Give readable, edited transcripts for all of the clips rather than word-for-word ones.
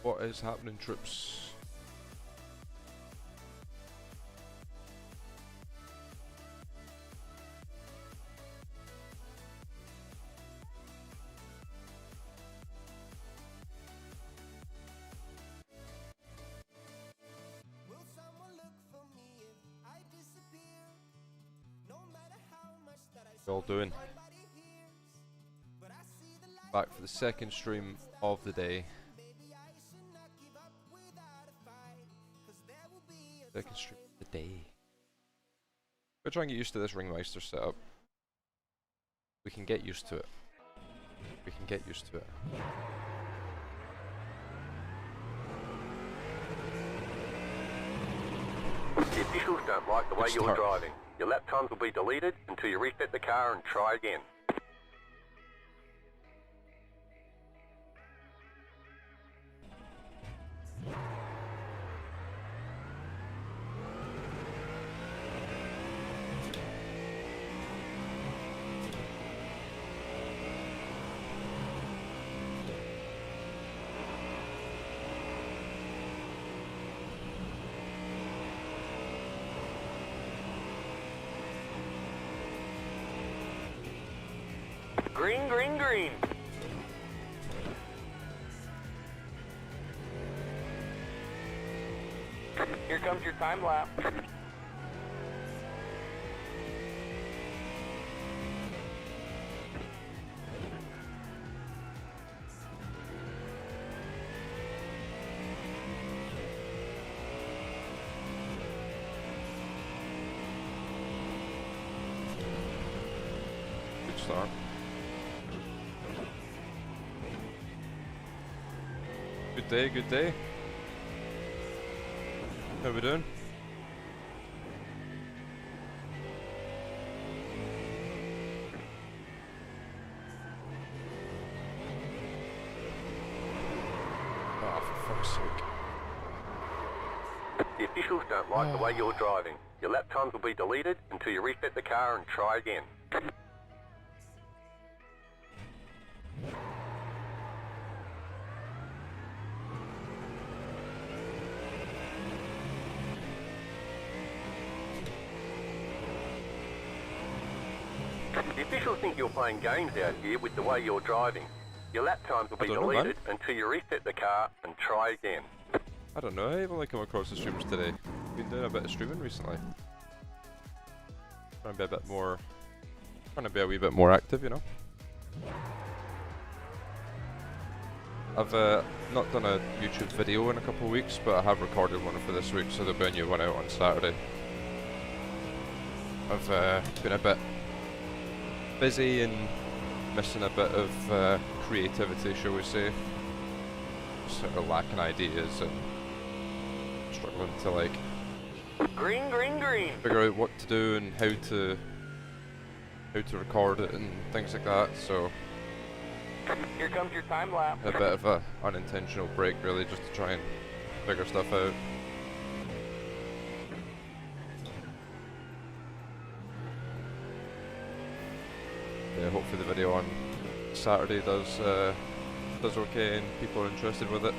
What is happening, troops? All doing? Back for the second stream of the day. Second stream of the day. We're trying to get used to this Ringmeister setup. We can get used to it. We can get used to it. The officials don't like the way you're driving. Your lap times will be deleted until you reset the car and try again. Green, green, green. Here comes your time lapse. Good start. Good day, good day. How we doing? Oh, for fuck's sake. The officials don't like the way you're driving. Your lap times will be deleted until you reset the car and try again. The officials think you're playing games out here with the way you're driving. Your lap times will be deleted until you reset the car and try again. I don't know, I've only come across the streams today. Been doing a bit of streaming recently. Trying to be a bit more... Trying to be a wee bit more active, you know? I've not done a YouTube video in a couple of weeks, but I have recorded one for this week, so there'll be a new one out on Saturday. I've been a bit busy and missing a bit of creativity, shall we say. Sort of lacking ideas and struggling to like green, green, green. Figure out what to do and how to record it and things like that. So here comes your time lapse. A bit of a unintentional break, really, just to try and figure stuff out. Yeah, hopefully the video on Saturday does okay and people are interested with it.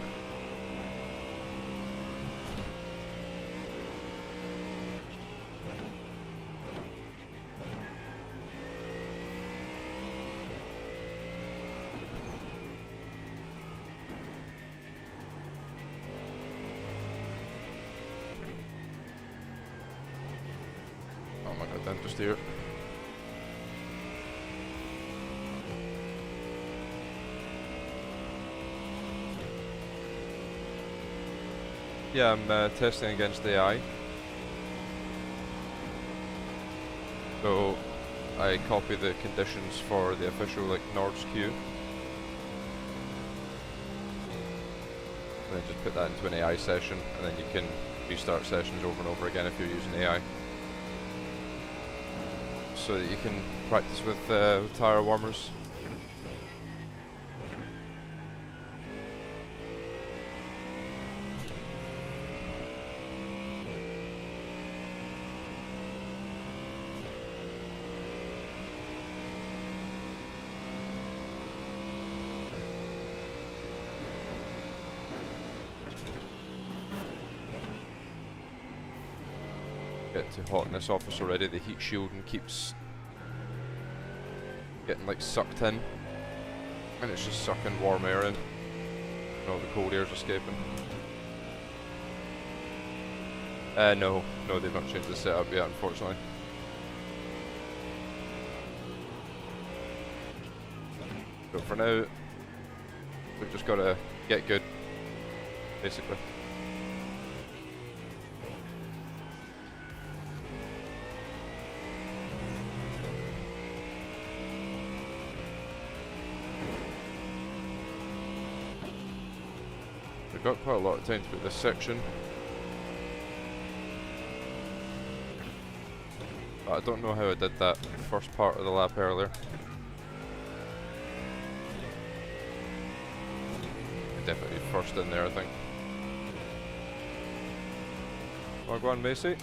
Oh my god, dentist here. Yeah, I'm testing against AI. So I copy the conditions for the official like Nords queue, and then just put that into an AI session, and then you can restart sessions over and over again if you're using AI, so that you can practice with tire warmers. get too hot in this office already. The heat shielding keeps getting like sucked in, and it's just sucking warm air in, and all the cold air's escaping. No, they've not changed the setup yet, unfortunately. So for now, we've just got to get good, basically. We've got quite a lot of time to put this section. But I don't know how I did that first part of the lap earlier. Definitely first in there, I think. Well, go on, Macy.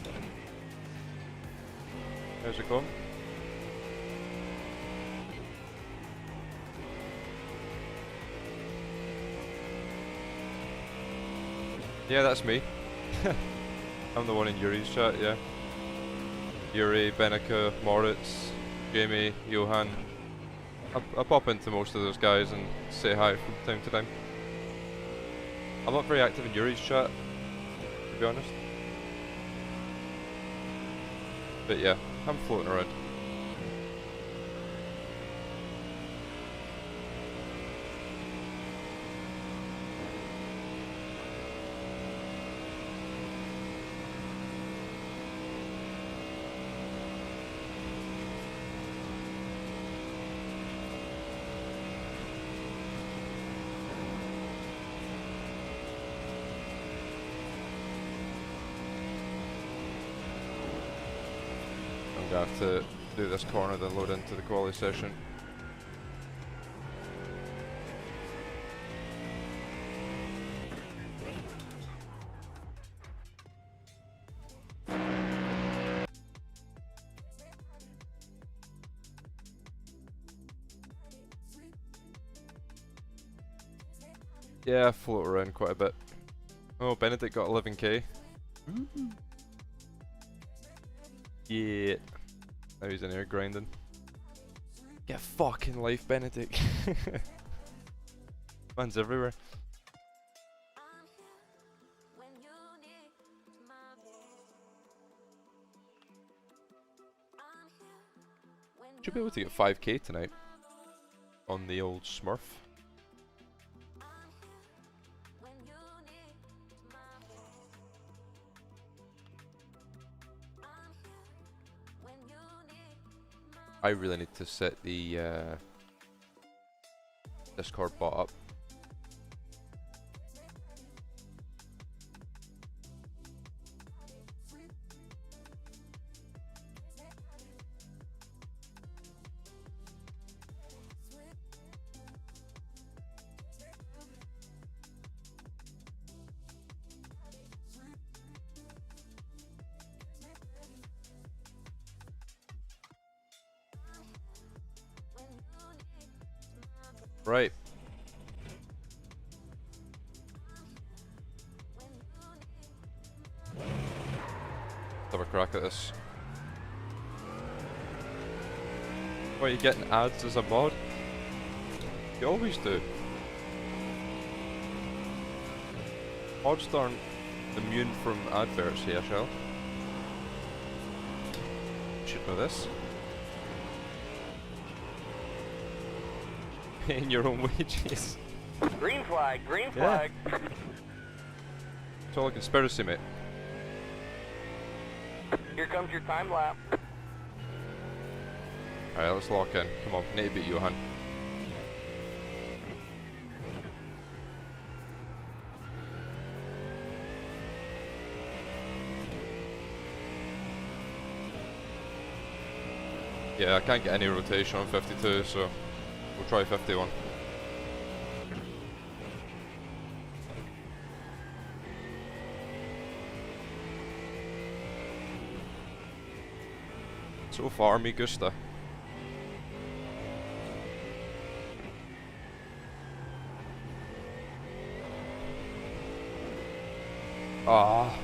How's it going? Yeah, that's me. I'm the one in Yuri's chat, yeah. Yuri, Benica, Moritz, Jamie, Johan. I pop into most of those guys and say hi from time to time. I'm not very active in Yuri's chat, to be honest. But yeah, I'm floating around. I'm gonna have to do this corner then load into the quali session. Yeah, I float around quite a bit. Oh, Benedict got 11k. Yeah. Now he's in here grinding. Get fucking life, Benedict. Man's everywhere. Should be able to get 5k tonight on the old Smurf. I really need to set the Discord bot up. Right. Let's have a crack at this. What, are you getting ads as a mod? You always do. Mods aren't immune from adverts, yeah, Shell. You should know this. Paying your own wages. Green flag, green flag. It's all a conspiracy, mate. Here comes your time lapse. Alright, let's lock in. Come on, need to beat Johan. Yeah, I can't get any rotation on 52, so we'll try 51. So far, me gusta. Ah.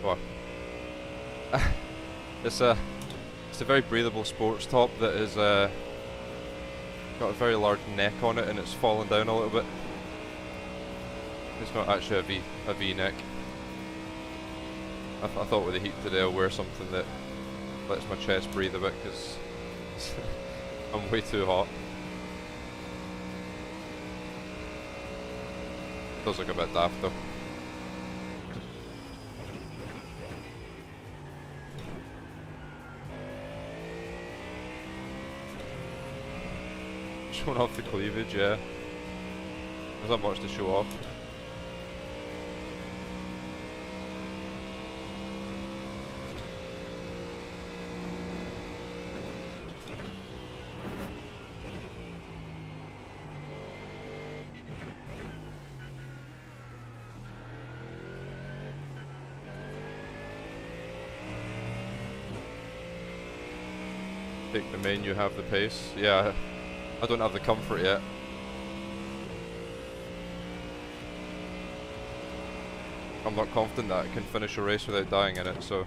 What? it's a very breathable sports top that is got a very large neck on it, and it's fallen down a little bit. It's not actually a V neck. I thought with the heat today I'll wear something that lets my chest breathe a bit, because I'm way too hot. Does look a bit daft though. Showing off the cleavage, yeah. There's not much to show off. Take the main, you have the pace. Yeah, I don't have the comfort yet. I'm not confident that I can finish a race without dying in it, so...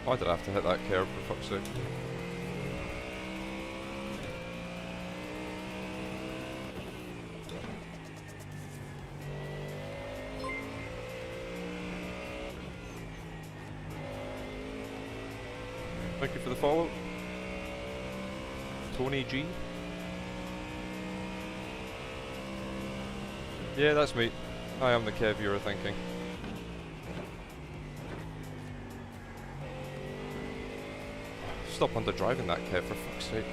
Why did I have to hit that curb, for fuck's sake? Thank you for the follow. Tony G. Yeah, that's me. I am the Kev you were thinking. Stop under driving that Kev, for fuck's sake.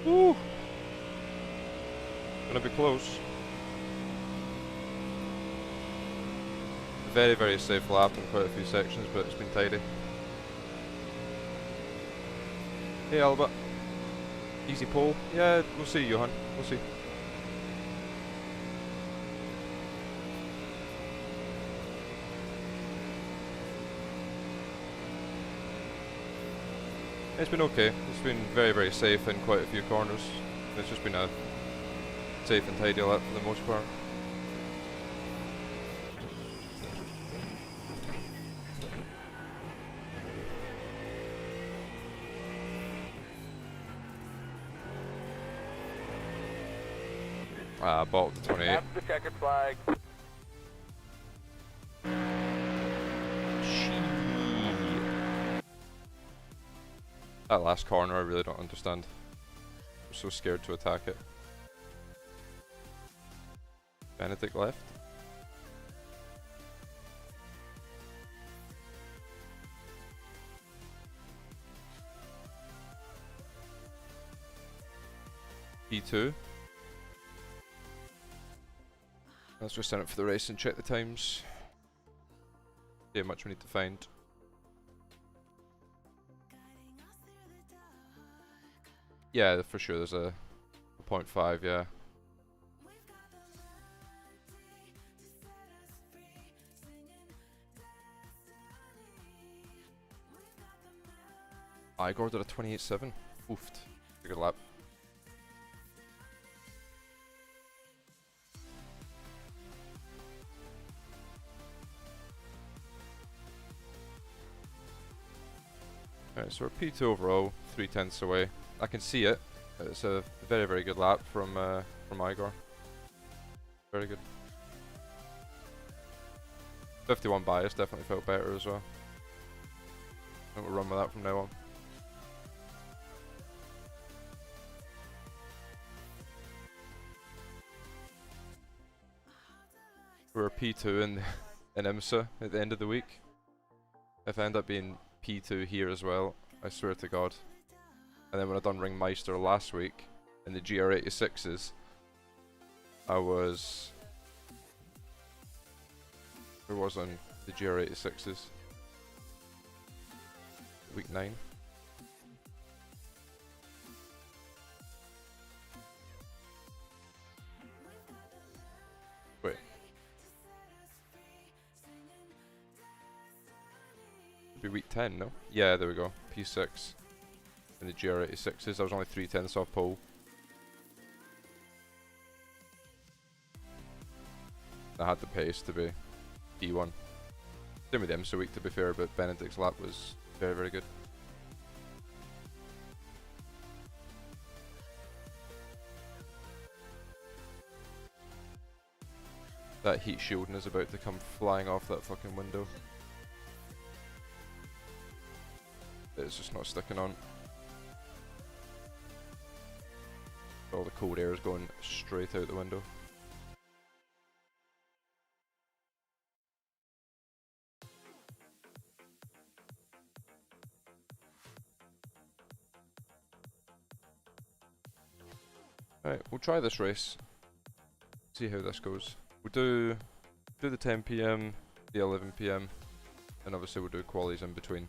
Woo! Gonna be close. Very, very safe lap in quite a few sections, but it's been tidy. Hey Alba. Easy pole. Yeah, we'll see, Johan. We'll see. It's been okay. It's been very, very safe in quite a few corners. It's just been a safe and tidy lap for the most part. Bottom 28. That's the checkered flag. That last corner I really don't understand. I'm so scared to attack it. Benedict left. P2. Let's just send it for the race and check the times. See how much we need to find. Yeah, for sure there's a 0.5, yeah. Igor did a 28.7. Oofed. A good lap. Alright, so we're P2 overall, 3/10 away. I can see it. It's a very, very good lap from Igor. Very good. 51 bias definitely felt better as well. I think we'll run with that from now on. We were P2 in IMSA at the end of the week. If I end up being P2 here as well, I swear to God. And then when I done Ringmeister last week in the GR86s, I was... Where was I on the GR86s? Week 9. Wait. Should be week 10, no? Yeah, there we go. P6. In the GR86s, I was only 3/10 off pole. I had the pace to be P1. Same with IMSA week to be fair, but Benedict's lap was very, very good. That heat shielding is about to come flying off that fucking window. It's just not sticking on. All the cold air is going straight out the window. Right, we'll try this race. See how this goes. We'll do the 10 PM, the 11 PM, and obviously we'll do qualies in between.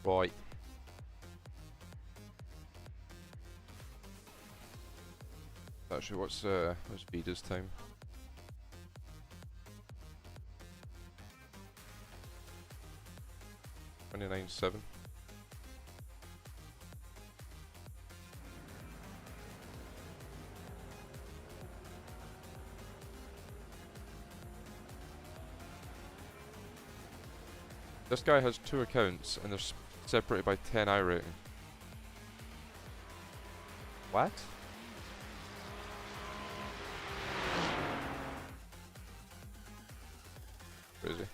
Right. Actually, what's Vida's time? $29.7. This guy has 2 accounts and they're separated by 10 I rating. What? Crazy.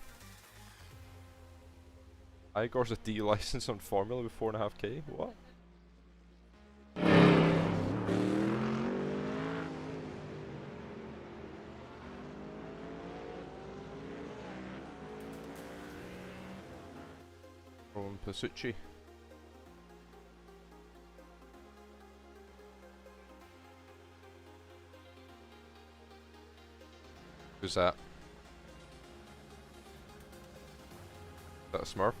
Igor's a D license on Formula with 4.5k? What? From Pasucci. Who's that? Is that a Smurf?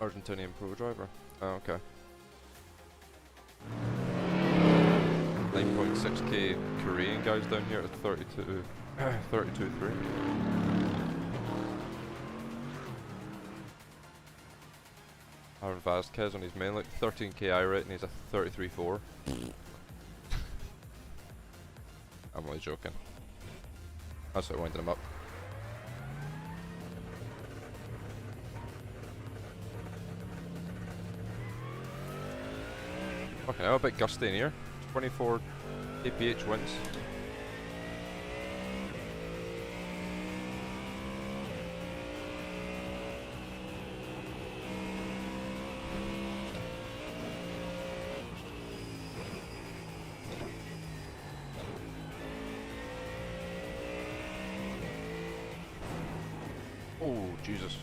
Argentinian pro driver. Oh, okay. 9.6k Korean guys down here at 32, 32.3. Aaron Vasquez on his main, like 13k I rate and he's a 33.4. I'm only joking. That's what winding him up. Fucking hell, a bit gusty in here. 24 kph winds. Oh, Jesus.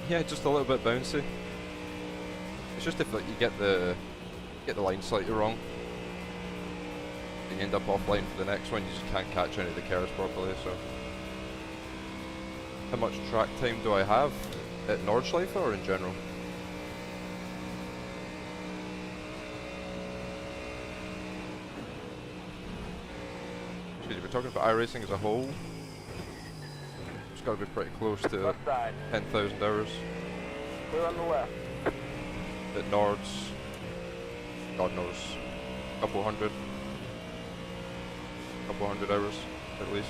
Yeah, just a little bit bouncy. It's just if like you get the line slightly wrong, you end up offline for the next one. You just can't catch any of the curves properly. So, how much track time do I have at Nordschleife or in general? Because if we're talking about iRacing as a whole, it's got to be pretty close to 10,000 hours. Clear on the left. At Nords, God knows, couple hundred hours at least.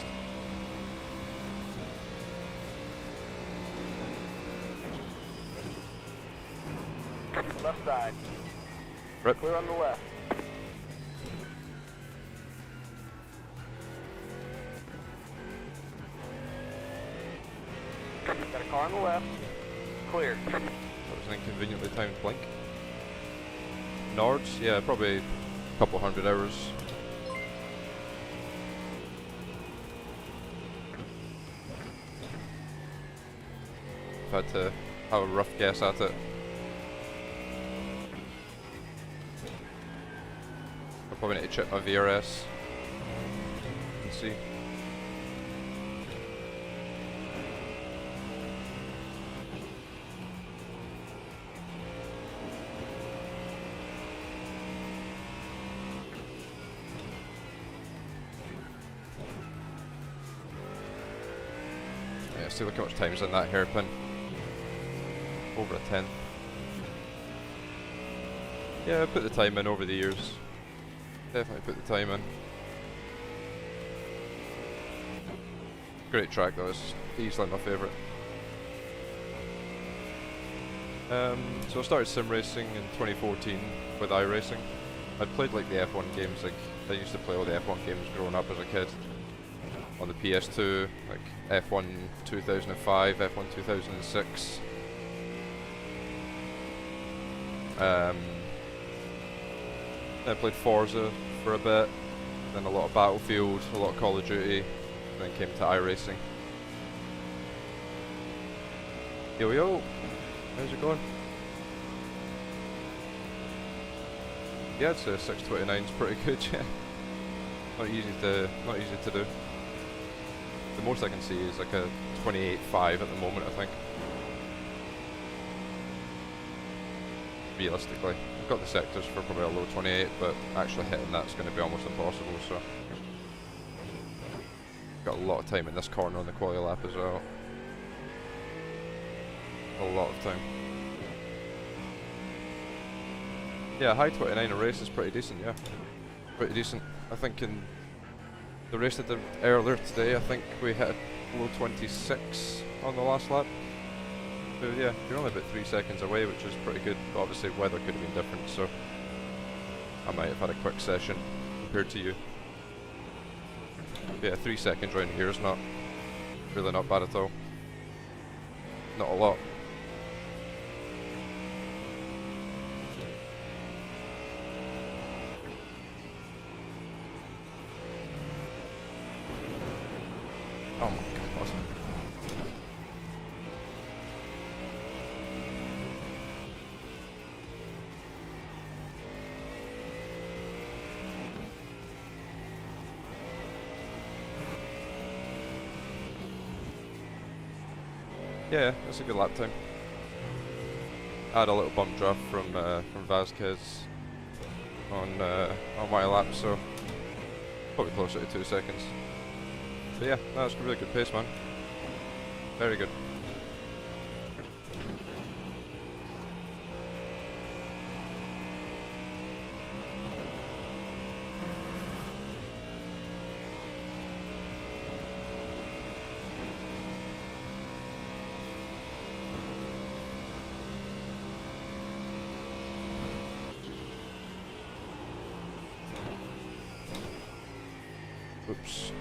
Left side. Rip. Clear on the left. Got a car on the left. Clear. That was an inconveniently timed blink. Nords, yeah, probably a couple hundred hours. If I had to have a rough guess at it, I'll probably need to check my VRS and see. Yeah, see, look how much time's in that hairpin. Over a 10. Yeah, I put the time in over the years. Definitely put the time in. Great track though, it's easily my favourite. So I started sim racing in 2014 with iRacing. I'd played like the F1 games, like I used to play all the F1 games growing up as a kid. On the PS2, like F1 2005, F1 2006. I played Forza for a bit, then a lot of Battlefield, a lot of Call of Duty, and then came to iRacing. Yo, how's it going? Yeah, I'd say 629's pretty good, yeah. Not easy to do. The most I can see is like a 28.5 at the moment, I think. Realistically. I've got the sectors for probably a low 28, but actually hitting that's going to be almost impossible, so. Got a lot of time in this corner on the quali lap as well. A lot of time. Yeah, high 29 a race is pretty decent, yeah. Pretty decent. I think in the race I did earlier today, I think we hit a low 26 on the last lap. So yeah, you're only about 3 seconds away, which is pretty good, but obviously weather could have been different, so I might have had a quick session compared to you. But yeah, 3 seconds round here is not really not bad at all. Not a lot. Oh my god, awesome. Yeah, that's a good lap time. I had a little bump draft from Vasquez on my lap, so probably closer to 2 seconds. But yeah, that was a really good pace, man. Very good. Oops.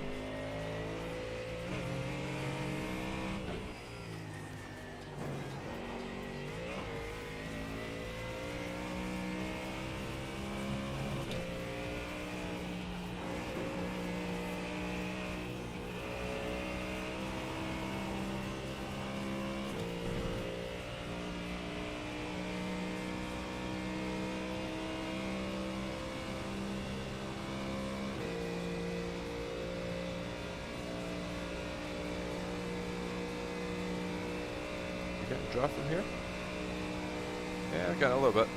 You getting draft from here? Yeah, I got a little bit.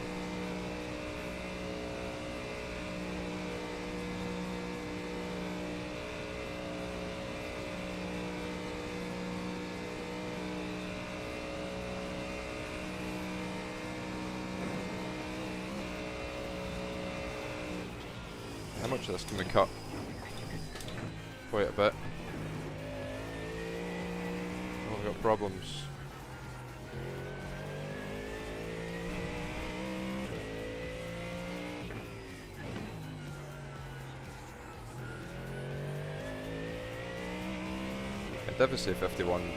How much of this can we cut? Quite a bit. Oh, we've got problems. I'd never say 51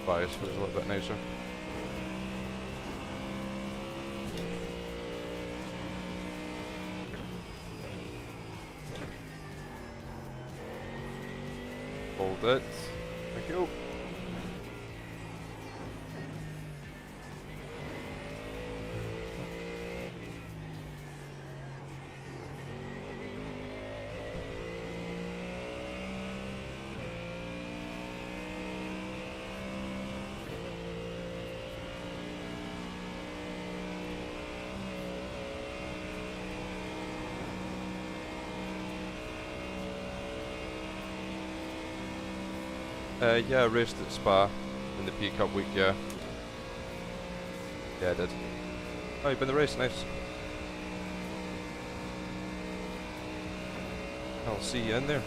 bias was a little bit nicer. Hold it. Thank you. Yeah, I raced at Spa in the P Cup week, yeah. Yeah, I did. Oh, you've been the race, nice. I'll see you in there.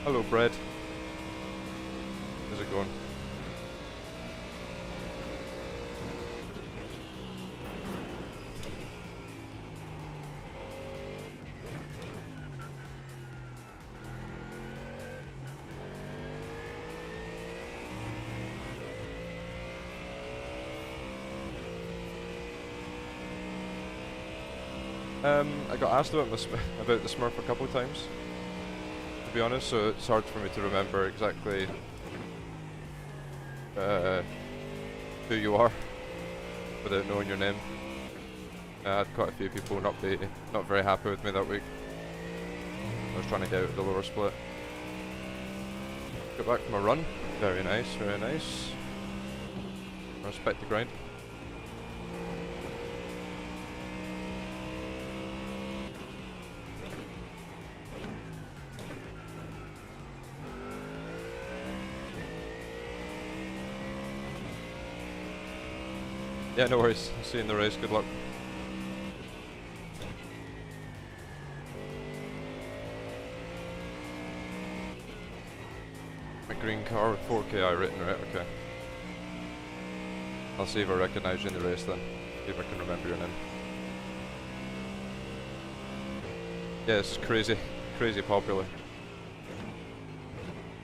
Hello, Bread. How's it going? I got asked about about the Smurf a couple of times, to be honest, so it's hard for me to remember exactly who you are without knowing your name. I had quite a few people not very happy with me that week. I was trying to get out of the lower split. Got back from a run. Very nice, very nice. Respect the grind. Yeah, no worries. See you in the race. Good luck. A green car with 4KI written, right? Okay. I'll see if I recognise you in the race then. See if I can remember your name. Yeah, this is crazy. Crazy popular.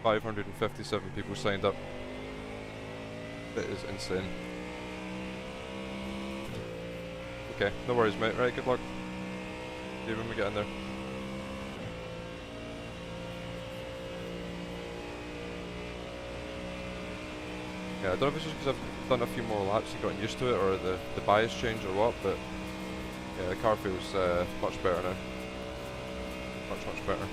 557 people signed up. That is insane. Okay, no worries mate. Right, good luck. See you when we get in there. Yeah, I don't know if it's just because I've done a few more laps and gotten used to it, or the bias change or what, but yeah, the car feels much better now. Much better.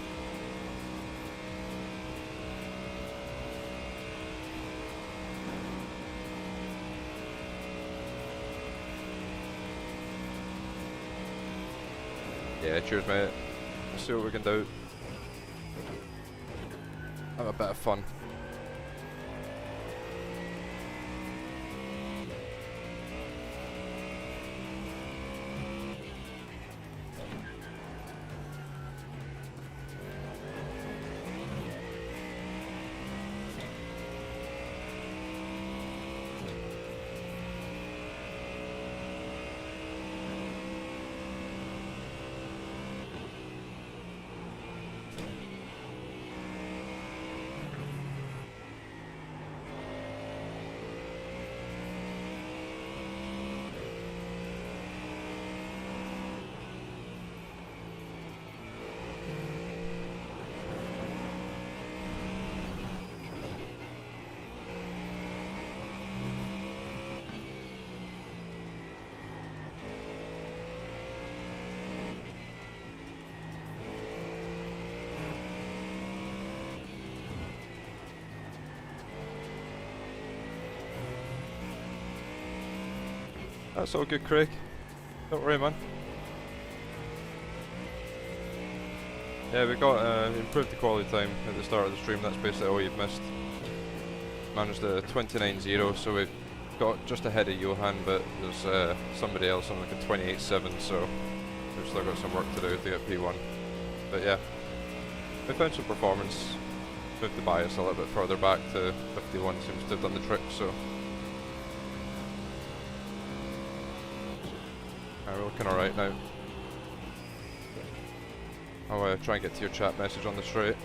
Yeah, cheers mate. Let's see what we can do. Have a bit of fun. That's all good, Craig. Don't worry, man. Yeah, we got improved the quality time at the start of the stream. That's basically all you've missed. Managed a 29.0, so we've got just ahead of Johan, but there's somebody else on like a 28.7, so we've still got some work to do to get P1. But yeah, we found some performance. Moved the bias a little bit further back to 51, seems to have done the trick, so. We're looking alright now. I'll try and get to your chat message on the straight.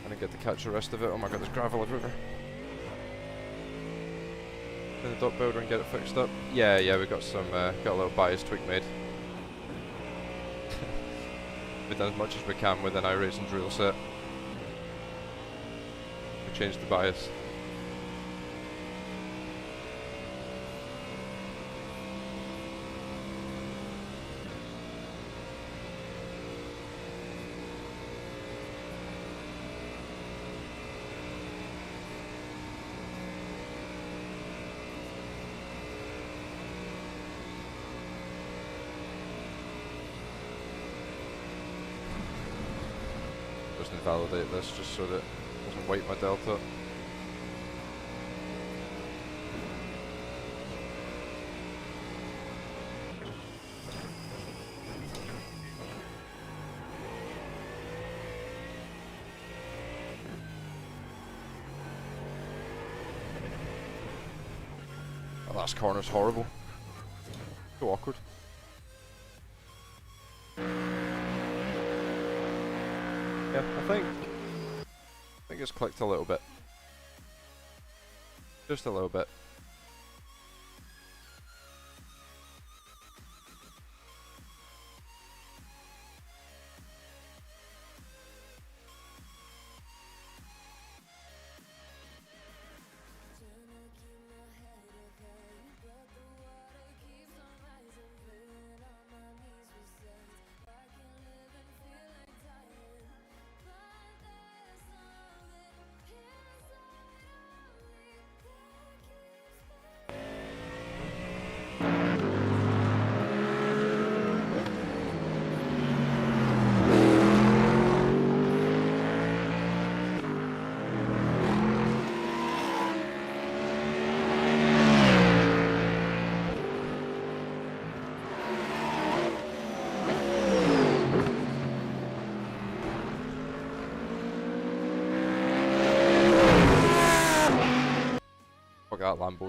I didn't get to catch the rest of it. Oh my god, there's gravel everywhere. In the dot builder and get it fixed up. Yeah, we got some, got a little bias tweak made. We've done as much as we can with an iRacing's rule set. We changed the bias. Just invalidate this just so that it doesn't wipe my delta. That last corner's horrible. So awkward. Yeah, I think it's clicked a little bit. Just a little bit.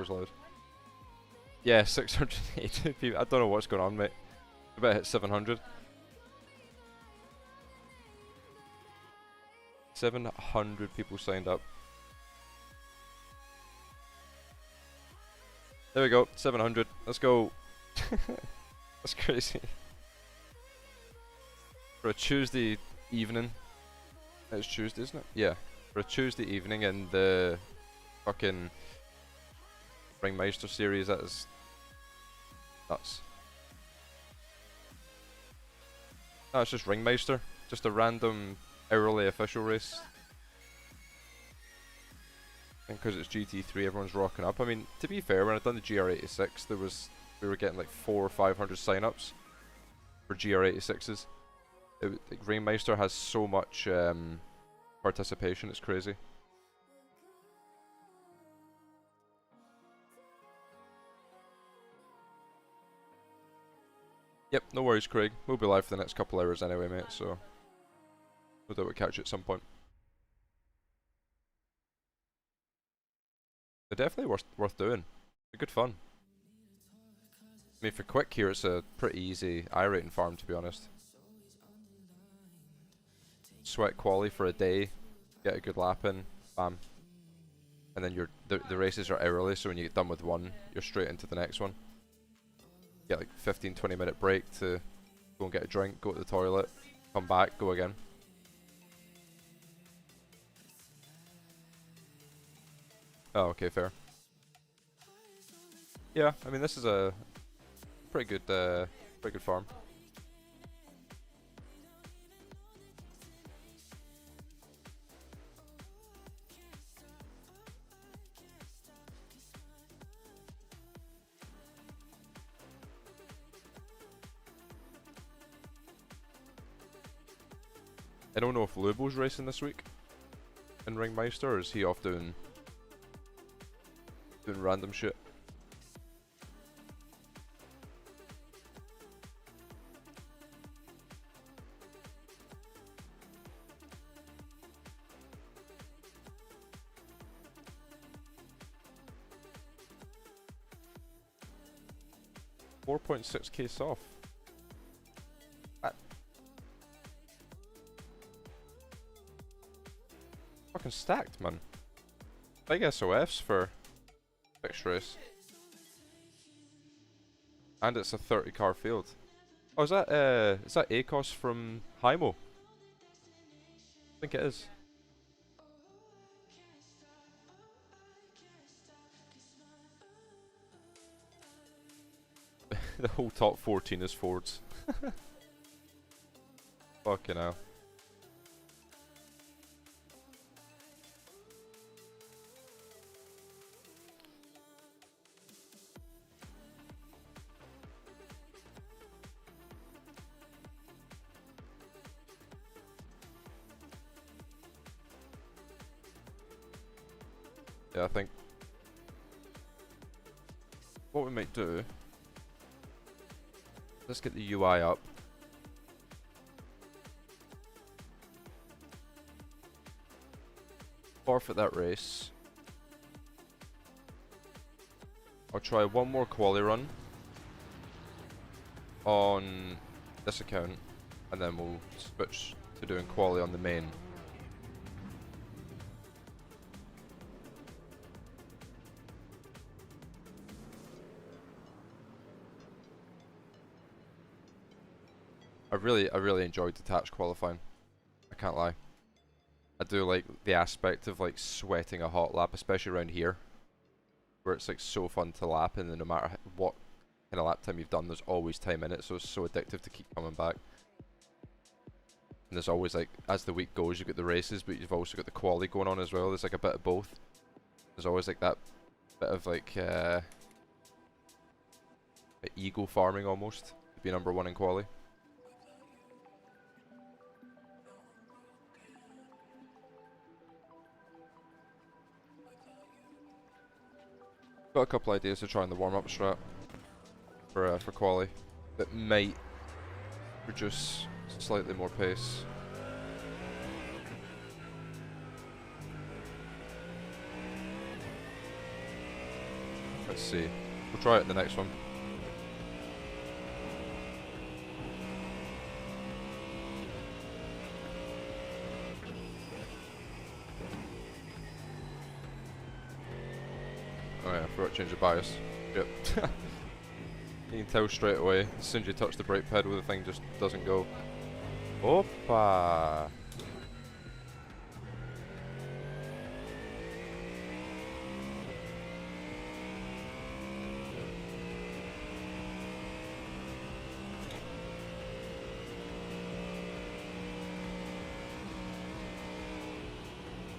always loud. Yeah, 680 people. I don't know what's going on, mate. I bet I hit 700. 700 people signed up. There we go, 700. Let's go. That's crazy. For a Tuesday evening. It's Tuesday, isn't it? Yeah. For a Tuesday evening in the fucking Ringmeister series, that is nuts. No, it's just Ringmeister. Just a random hourly official race. And because it's GT3, everyone's rocking up. I mean, to be fair, when I done the GR86, we were getting like 400 or 500 sign-ups for GR86s. Like, Ringmeister has so much participation, it's crazy. Yep, no worries, Craig. We'll be live for the next couple hours anyway, mate, so no doubt we'll catch you at some point. They're definitely worth doing. They're good fun. I mean, for quick here, it's a pretty easy iRating farm, to be honest. Sweat quali for a day, get a good lap in, bam. And then the races are hourly, so when you get done with one, you're straight into the next one. Get like 15-20 minute break to go and get a drink, go to the toilet, come back, go again. Oh, okay, fair. Yeah, I mean, this is a pretty good farm. I don't know if Lubo's racing this week in Ringmeister, or is he off doing random shit? $4.6k soft. Fucking stacked, man. Big SOFs for fixed race. And it's a 30 car field. Oh, is that ACOS from Hymo? I think it is. The whole top 14 is Fords. Fucking hell. Yeah, I think what we might do, let's get the UI up. Forfeit that race. I'll try one more quali run on this account, and then we'll switch to doing quali on the main. I really enjoyed detached qualifying. I can't lie. I do like the aspect of like sweating a hot lap, especially around here, where it's like so fun to lap, and then no matter what kind of lap time you've done, there's always time in it, so it's so addictive to keep coming back. And there's always like, as the week goes, you've got the races, but you've also got the quali going on as well. There's like a bit of both. There's always like that bit of like ego farming almost to be number one in quali. Got a couple ideas to try in the warm-up strat for quali that might produce slightly more pace. Let's see. We'll try it in the next one. Oh yeah, I forgot to change the bias. Yep. You can tell straight away, as soon as you touch the brake pedal, the thing just doesn't go. Opa!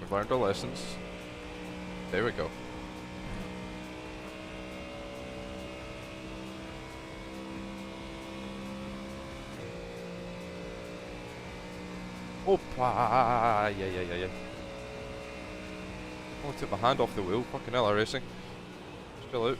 We've learned our lessons. There we go. Opa! Yeah. Oh, I took my hand off the wheel. Fucking hell, racing. Still out.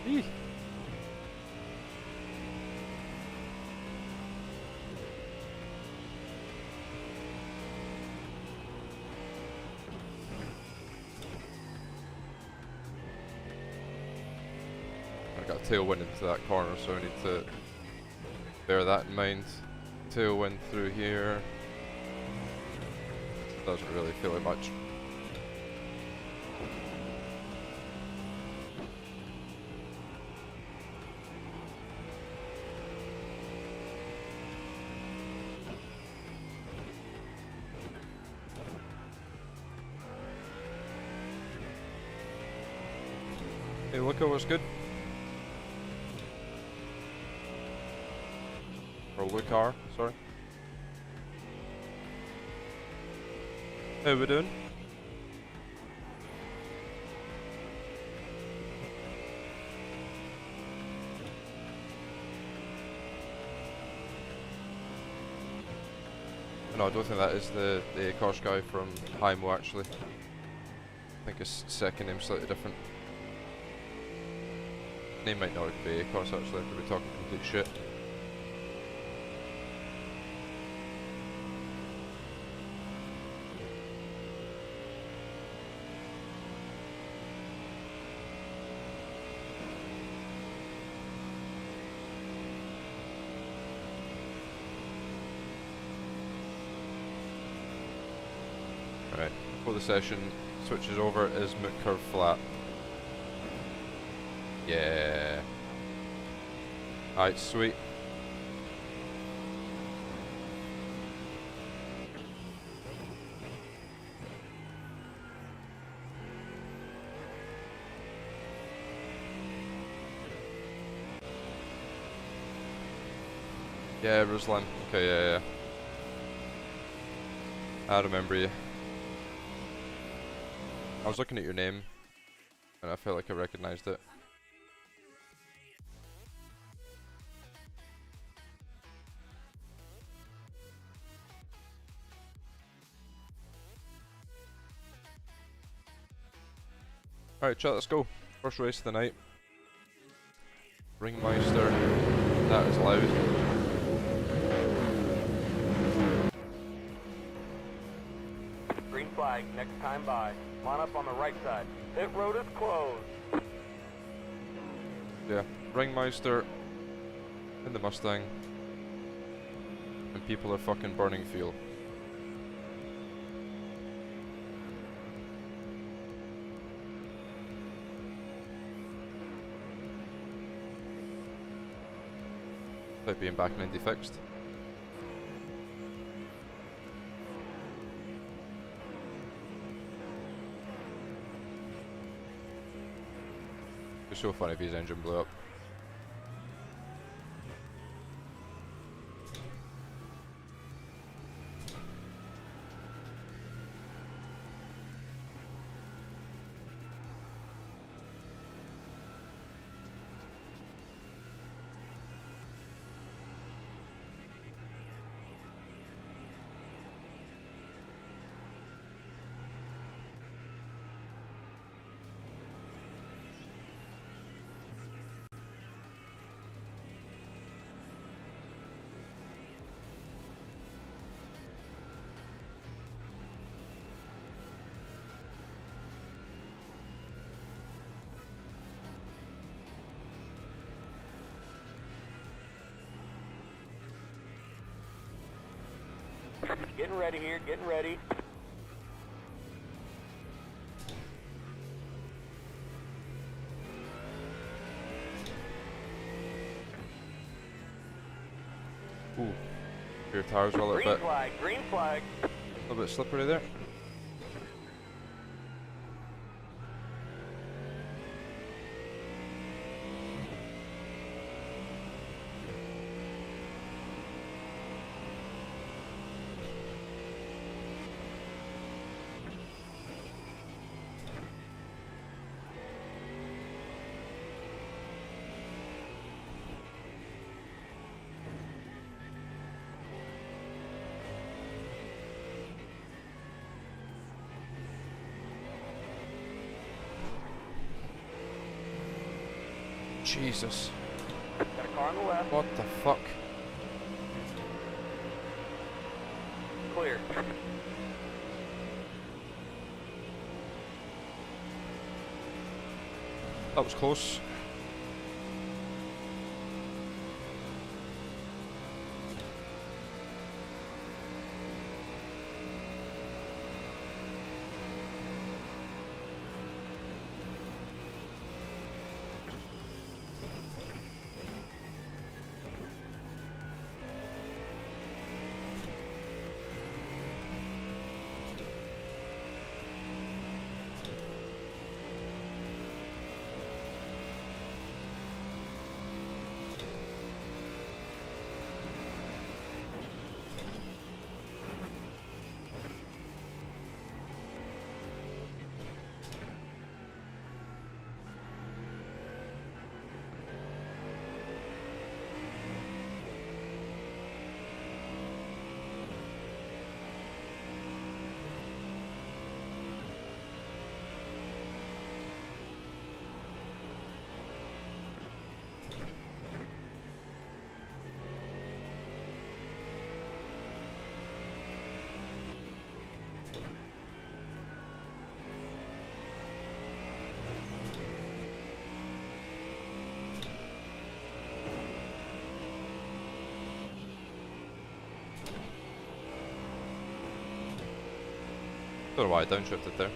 Eee. I got a tailwind into that corner, so I need to bear that in mind. Tailwind through here. Doesn't really feel like much. Hey, look at what's good. Or Lucar, sorry. How we doing? No, I don't think that is the Akosh guy from Haimo actually. I think his second name's slightly different. Name might not be Akosh actually, I could be talking complete shit. Right, before the session switches over is Moot Curve Flat. Yeah. Alright, sweet. Yeah, Ruslan. Okay, yeah. I remember you. I was looking at your name, and I felt like I recognized it. Alright, chat, let's go. First race of the night. Ringmeister. That is loud. Green flag, next time by. Line up on the right side. Pit road is closed. Yeah, Ringmeister in the Mustang. And people are fucking burning fuel. Without being back in Indy fixed. It's so funny if his engine blew up. Getting ready here, getting ready. Ooh, your tires are a little Green bit, flag, green flag. a little bit slippery there. Jesus. Got a car on the left. What the fuck? Clear. That was close. Don't know why I downshifted there.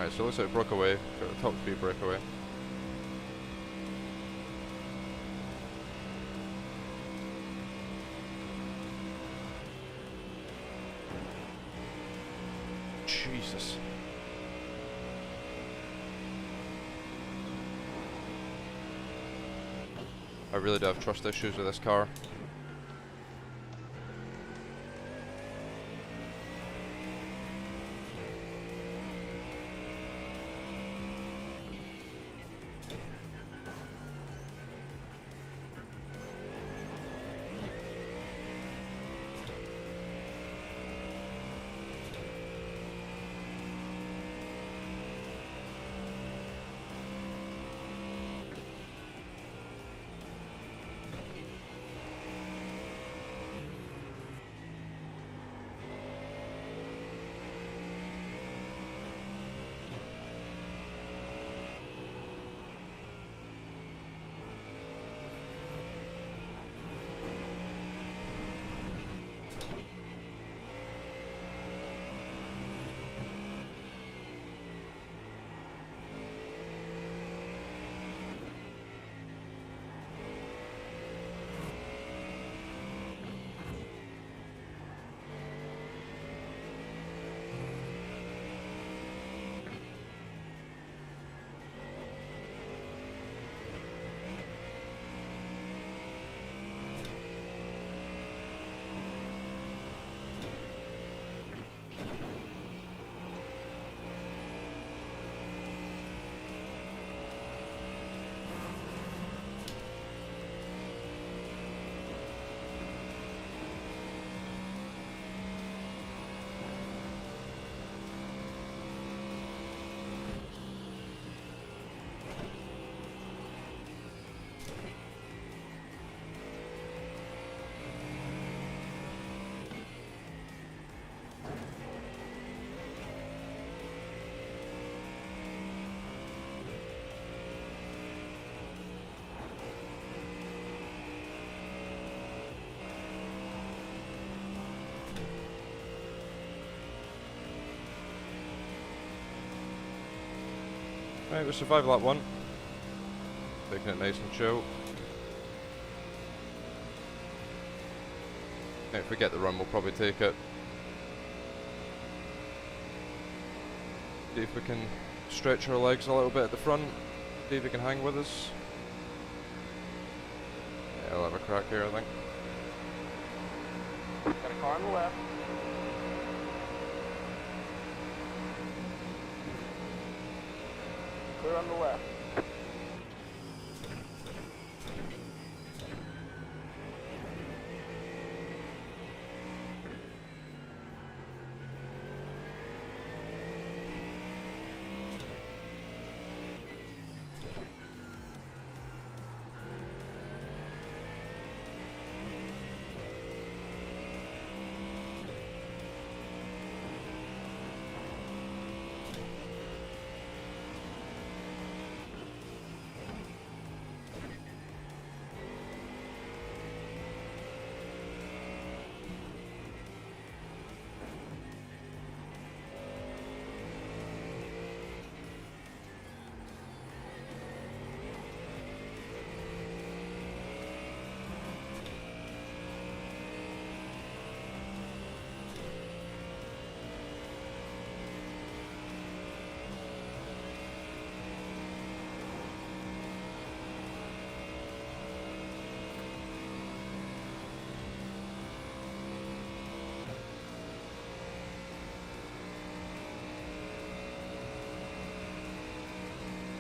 Alright, so it looks like it broke away. Got the top speed breakaway. Jesus. I really do have trust issues with this car. Right, we survived lap 1. Taking it nice and chill. If we get the run, we'll probably take it. See if we can stretch our legs a little bit at the front. See if we can hang with us. Yeah, I'll have a crack here, I think. Got a car on the left. Clear on the left.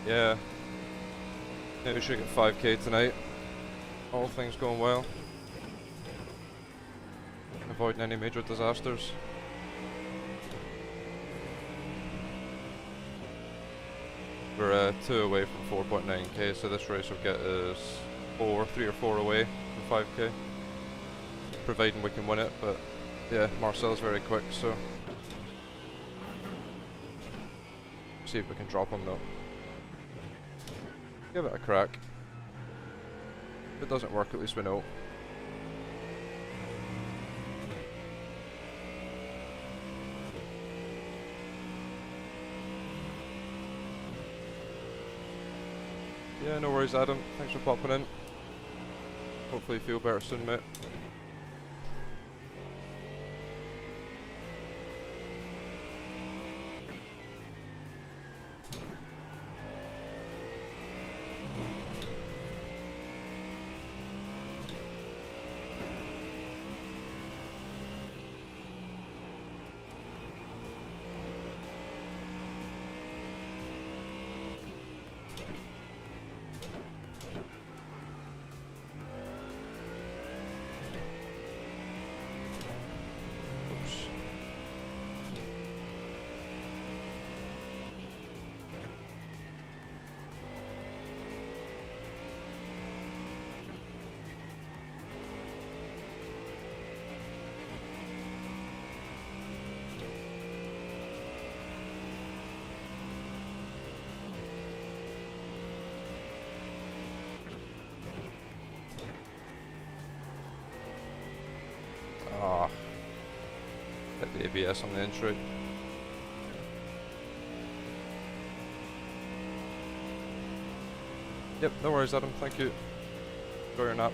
Yeah. Maybe we should get 5k tonight. All things going well. Avoiding any major disasters. We're 2 away from 4.9k, so this race will get us 3 or 4 away from 5k. Providing we can win it, but yeah, Marcel's very quick, so see if we can drop him though. Give it a crack. If it doesn't work, at least we know. Yeah, no worries, Adam. Thanks for popping in. Hopefully you feel better soon, mate. Ah, hit the ABS on the entry. Yep, no worries, Adam. Thank you. Enjoy your nap.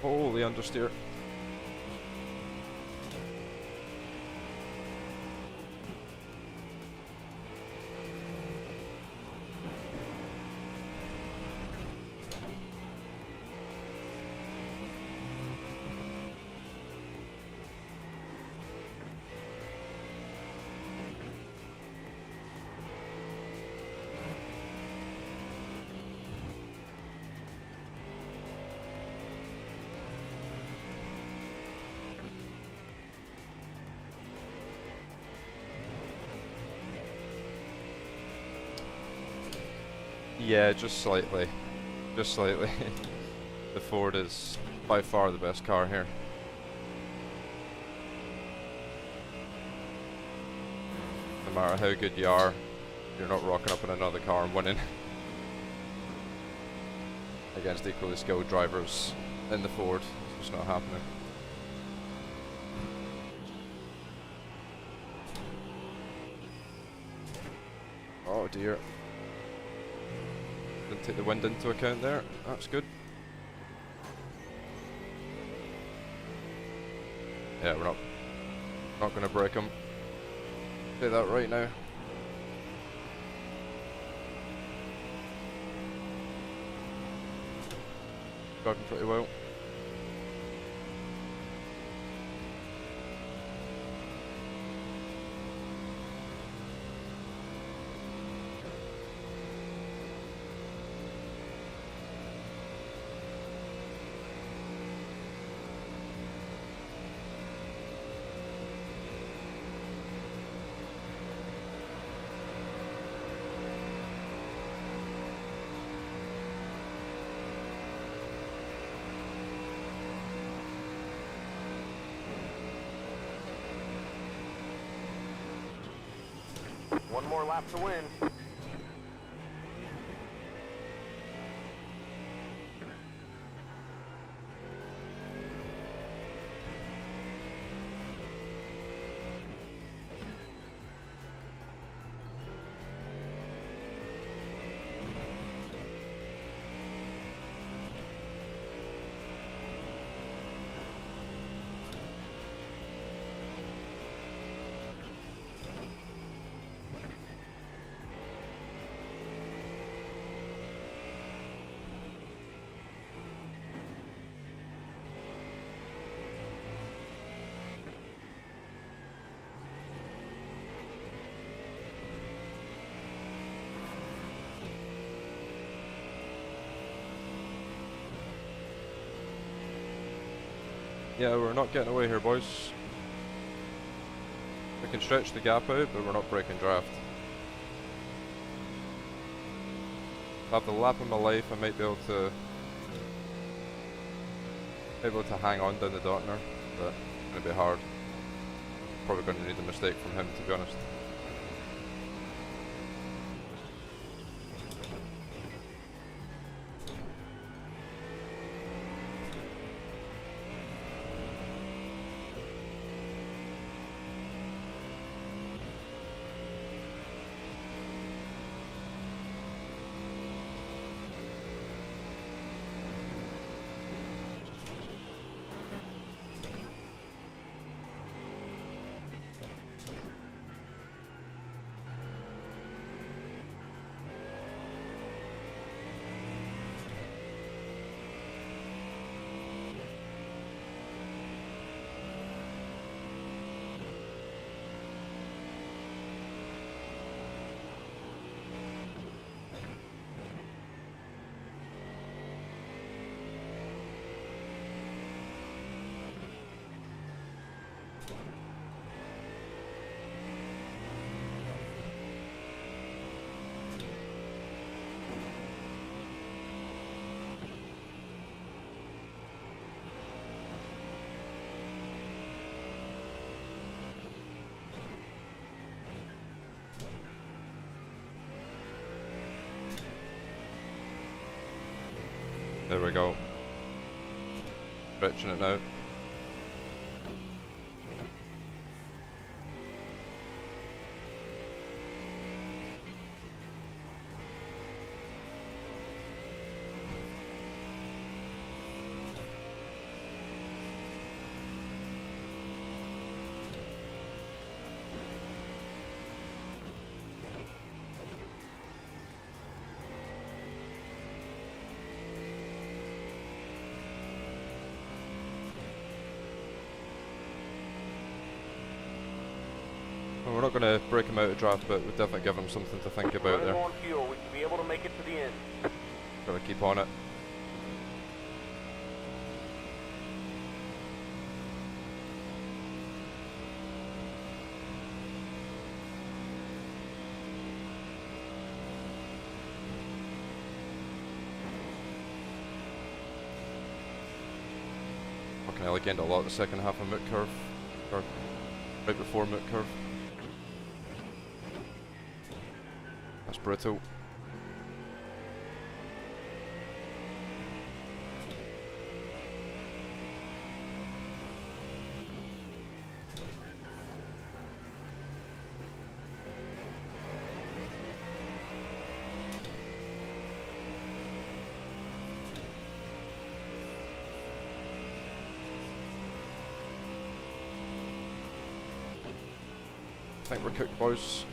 Holy understeer. Yeah, just slightly. Just slightly. The Ford is by far the best car here. No matter how good you are, you're not rocking up in another car and winning against equally skilled drivers in the Ford. It's just not happening. Oh dear. Didn't take the wind into account there. That's good. Yeah, we're not going to break them. Say that right now. Driving pretty well. One more lap to win. Yeah, we're not getting away here, boys. We can stretch the gap out, but we're not breaking draft. If I have the lap of my life, I might be able to hang on down the Dartner, but it's going to be hard. Probably going to need a mistake from him, to be honest. There we go. Stretching it now. Well, we're not going to break him out of draft, but we'll definitely give him something to think about there. On fuel, we should be able to make it to the end. Gotta keep on it. Fucking hell, I gained a lot the second half of Moot Curve. Or right before Moot Curve. That's brutal. I think we're cooked, boys.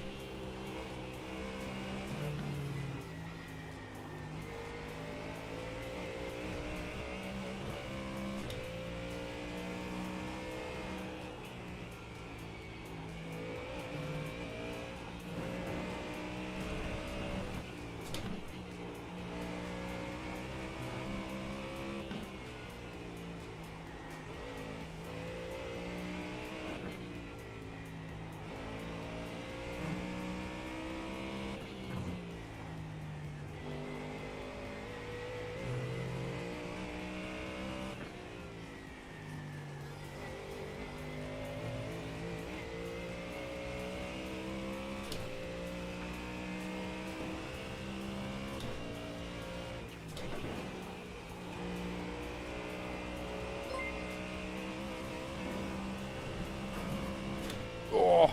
Oh!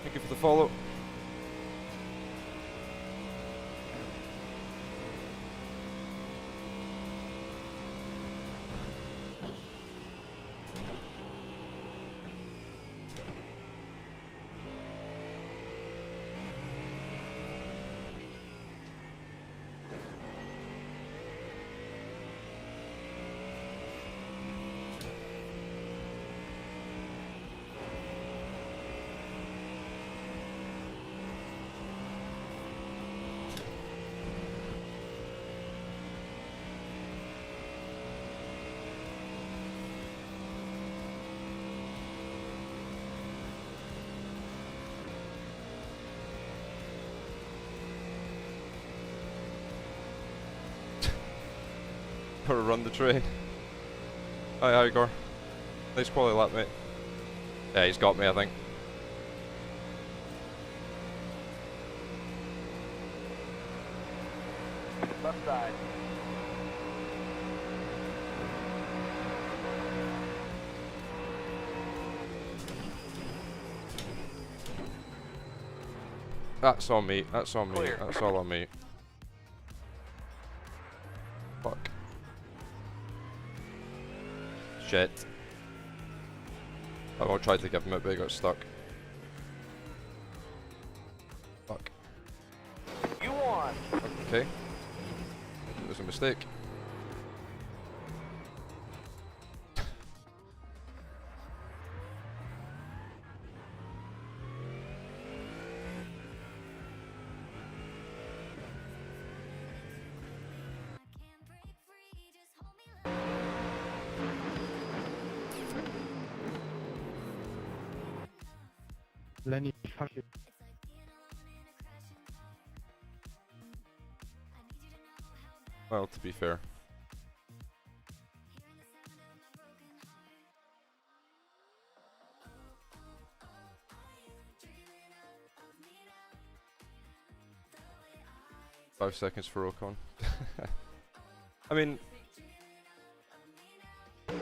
Thank you for the follow. Gotta run the train. Hi Igor. Nice quality lap, mate. Yeah, he's got me, I think. Left side. That's on me, that's on me, Clear. that's all on me. Fuck. Shit. I tried to give him it, but he got stuck. Fuck. You won. Okay. It was a mistake. Lenny, fuck you. Well, to be fair. Five seconds for Ocon. I mean, I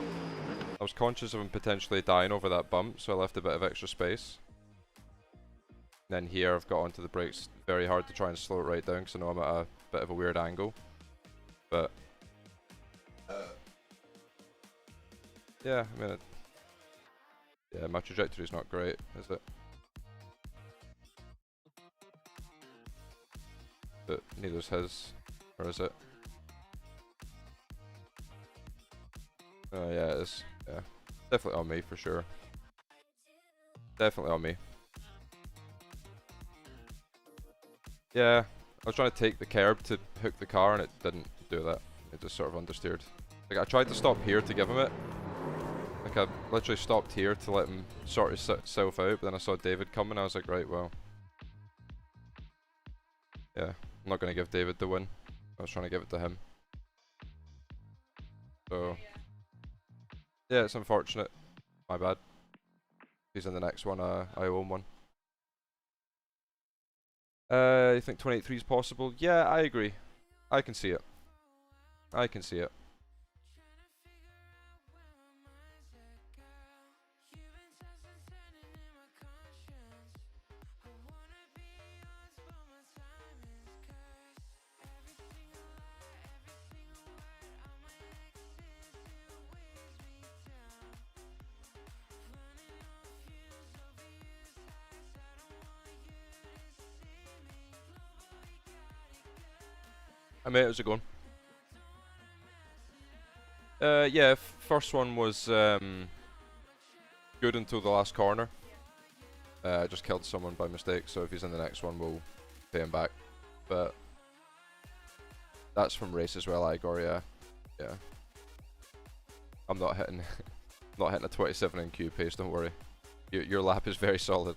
was conscious of him potentially dying over that bump, so I left a bit of extra space. Then here I've got onto the brakes very hard to try and slow it right down because I know I'm at a bit of a weird angle. But yeah, I mean, yeah, my trajectory's not great, is it? But neither's his, or is it? Oh yeah, it is. Yeah, definitely on me for sure. Definitely on me. Yeah, I was trying to take the curb to hook the car and it didn't do that. It just sort of understeered. Like I tried to stop here to give him it. Like I literally stopped here to let him sort himself out, but then I saw David coming and I was like, right, well. Yeah, I'm not going to give David the win. I was trying to give it to him. So, Yeah, it's unfortunate. My bad. He's in the next one. I own one. You think 2083 is possible? Yeah, I agree. I can see it. I can see it. I mean, how's it going? Yeah, first one was good until the last corner. I just killed someone by mistake, so if he's in the next one, we'll pay him back. But that's from race as well, Igor. Yeah, yeah. I'm not hitting, not hitting a 27 in Q pace. Don't worry. Your lap is very solid.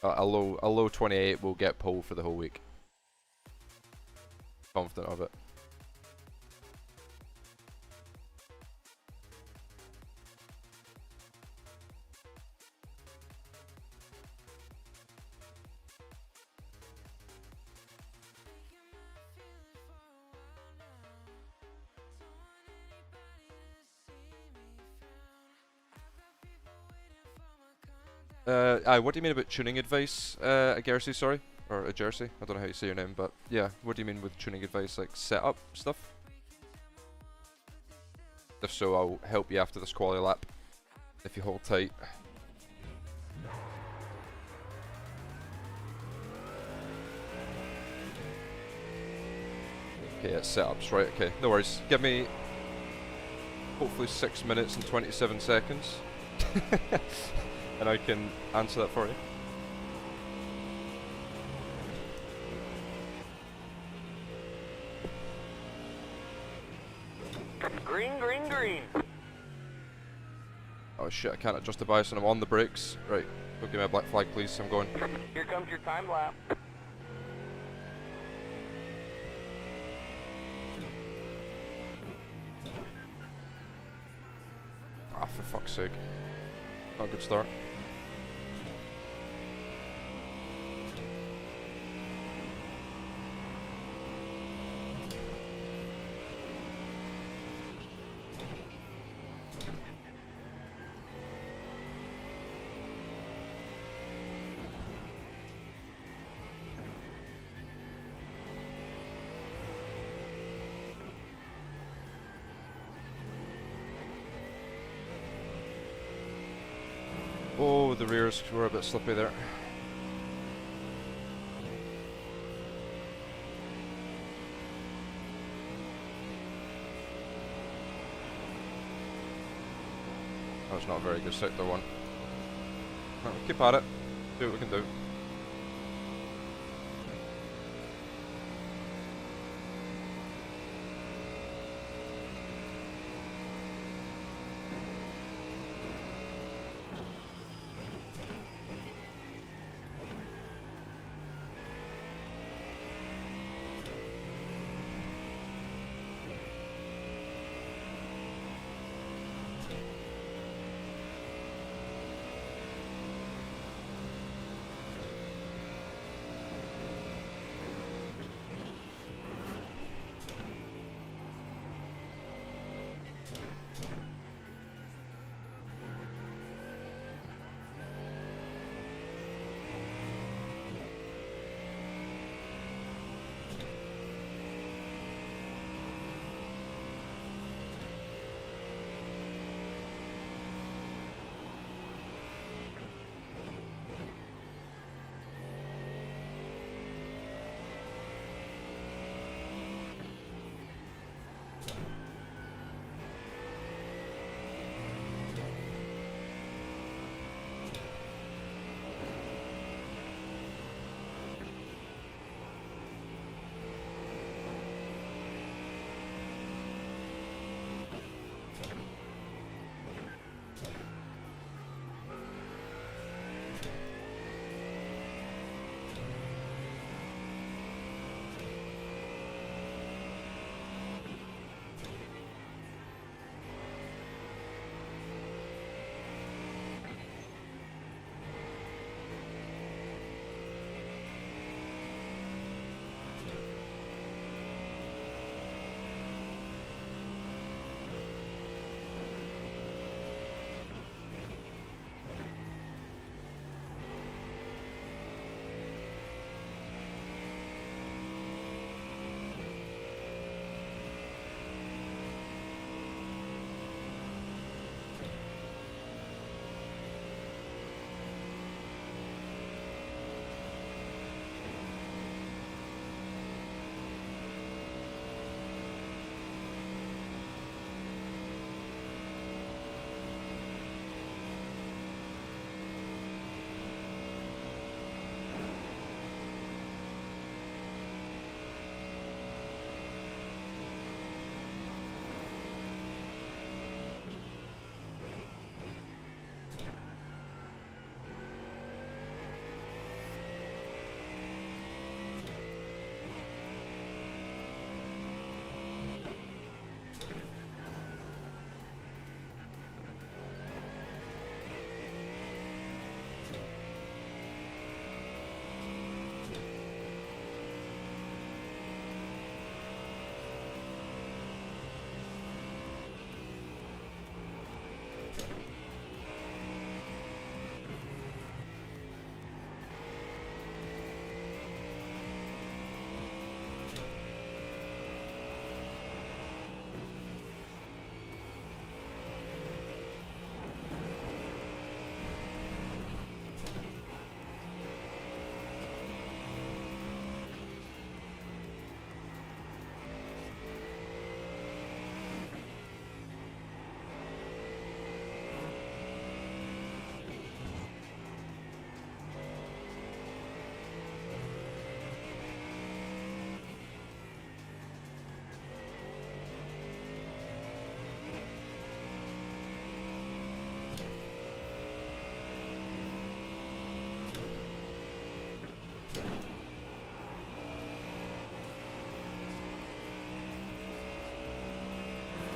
A low 28 will get pole for the whole week. Confident of it. What do you mean about tuning advice, Agersi, sorry? Or a Jersey? I don't know how you say your name, but yeah, what do you mean with tuning advice, like setup stuff? If so, I'll help you after this quality lap, if you hold tight. Okay, it's setups, right, okay, no worries. Give me, hopefully 6 minutes and 27 seconds. And I can answer that for you. Green, green, green. Oh shit, I can't adjust the bias and I'm on the brakes. Right, go give me a black flag please, I'm going. Here comes your time lap. Ah, for fuck's sake. Not a good start. Oh, the rears were a bit slippy there. That was not a very good sector one. Right, we'll keep at it. See what we can do.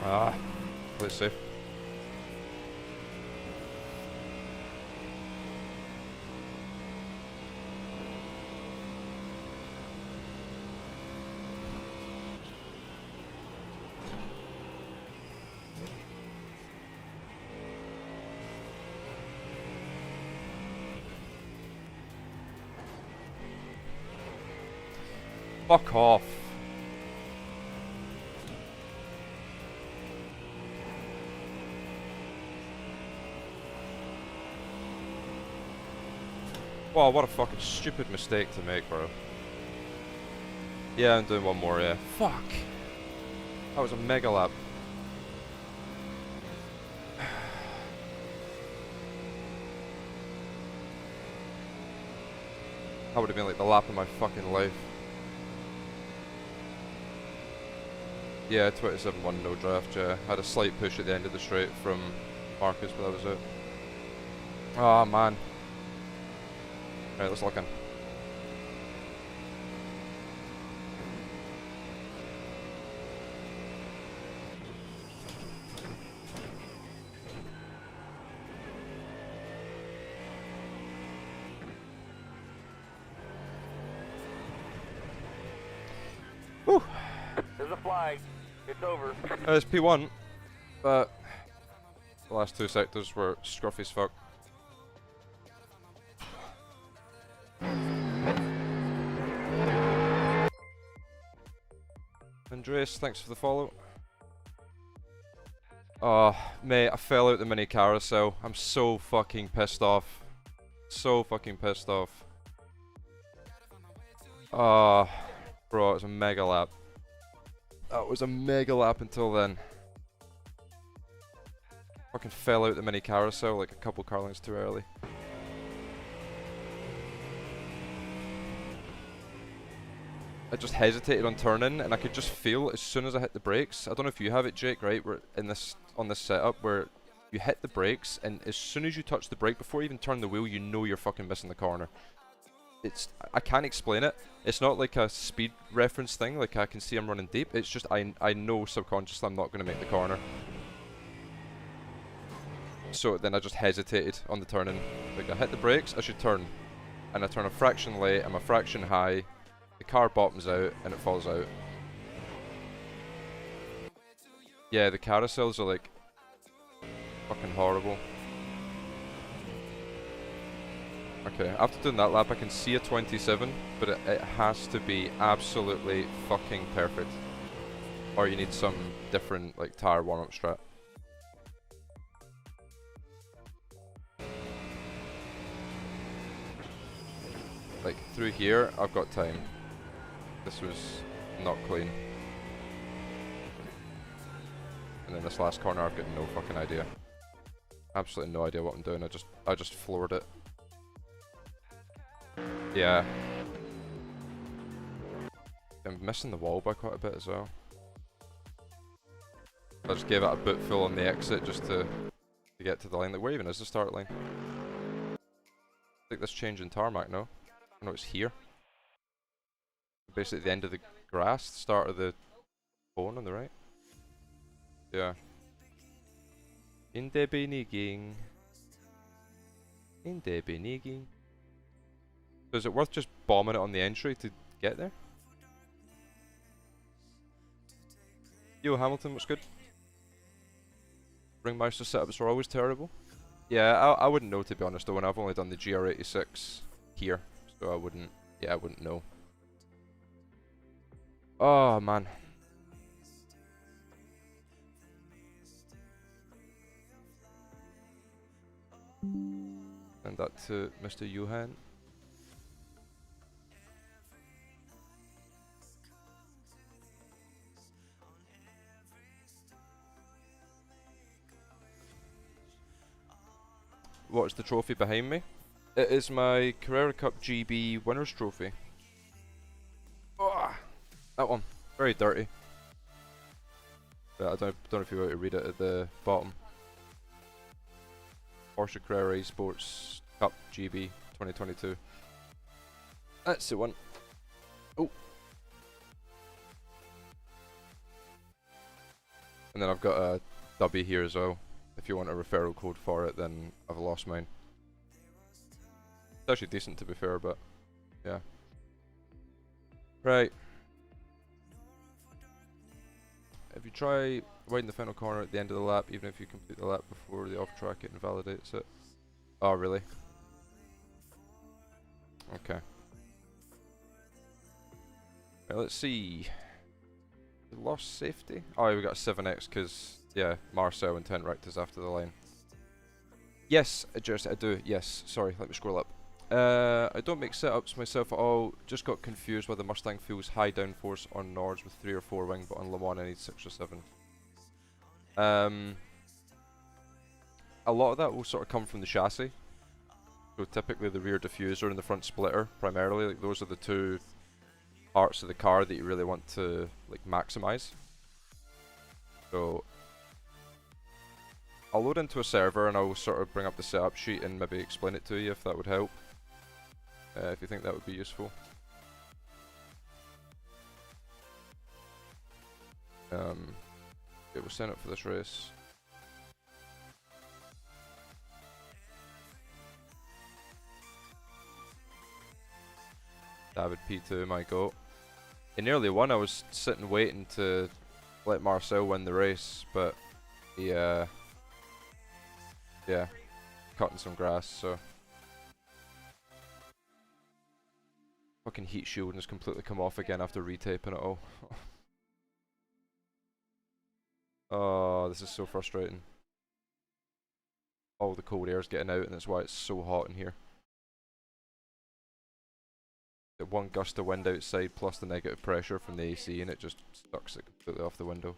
Ah, let's see. Fuck off. Wow, what a fucking stupid mistake to make, bro. Yeah, I'm doing one more, yeah. Fuck! That was a mega lap. That would have been like the lap of my fucking life. Yeah, 27-1 no draft, yeah. Had a slight push at the end of the straight from Marcus, but that was it. Oh man. Right, let's lock in. Whew. There's a flag. It's over. It's P1, but the last two sectors were scruffy as fuck. Andreas, thanks for the follow. Oh, mate, I fell out the mini carousel. I'm so fucking pissed off. So fucking pissed off. Oh, bro, it was a mega lap. That was a mega lap until then. Fucking fell out the mini carousel like a couple car lengths too early. I just hesitated on turning, and I could just feel as soon as I hit the brakes. I don't know if you have it, Jake, right? We're in this on this setup where you hit the brakes, and as soon as you touch the brake, before you even turn the wheel, you know you're fucking missing the corner. I can't explain it. It's not like a speed reference thing, like I can see I'm running deep. It's just I know subconsciously I'm not going to make the corner. So then I just hesitated on the turning. Like I hit the brakes, I should turn, and I turn a fraction late, I'm a fraction high. The car bottoms out and it falls out. Yeah, the carousels are like fucking horrible. Okay, after doing that lap I can see a 27, but it has to be absolutely fucking perfect. Or you need some different like tire warm-up strat. Like through here I've got time. This was not clean. And then this last corner I've got no fucking idea. Absolutely no idea what I'm doing. I just floored it. Yeah. I'm missing the wall by quite a bit as well. I just gave it a boot full on the exit just to get to the line. Like where even is the start line? I think this change in tarmac, no? No, it's here. Basically at the end of the grass, start of the cone on the right. Yeah. In der Beniging. In der Beniging. So is it worth just bombing it on the entry to get there? Yo, Hamilton, what's good? Ringmeister setups are always terrible. Yeah, I wouldn't know to be honest though, and I've only done the GR86 here, so I wouldn't know. Oh man. Send that to Mr. Johan. What's the trophy behind me? It is my Carrera Cup GB Winners Trophy. Oh, that one. Very dirty. But I don't know if you want to read it at the bottom. Porsche Carrera Esports Cup GB 2022. That's the one. Oh. And then I've got a W here as well. If you want a referral code for it, then I've lost mine. It's actually decent to be fair, but yeah. Right. If you try widen the final corner at the end of the lap, even if you complete the lap before the off track, it invalidates it. Oh, really? Okay. Right, let's see. We lost safety? Oh, yeah, we got a 7x because, yeah, Marcel and Tentrict is after the line. Yes, I do. Yes, sorry, let me scroll up. I don't make setups myself at all. Just got confused why the Mustang feels high downforce on Nords with 3 or 4 wing, but on Le Mans I need 6 or 7. A lot of that will sort of come from the chassis. So typically the rear diffuser and the front splitter, primarily, like those are the two parts of the car that you really want to like maximize. So I'll load into a server and I'll sort of bring up the setup sheet and maybe explain it to you if that would help. If you think that would be useful. It was sent up for this race. David P2, my goat. In nearly won, I was sitting waiting to let Marcel win the race, but he, yeah, cutting some grass, so. Fucking heat shield has completely come off again after retaping it all. Oh, this is so frustrating. All the cold air is getting out and that's why it's so hot in here. The one gust of wind outside plus the negative pressure from the AC and it just sucks it completely off the window.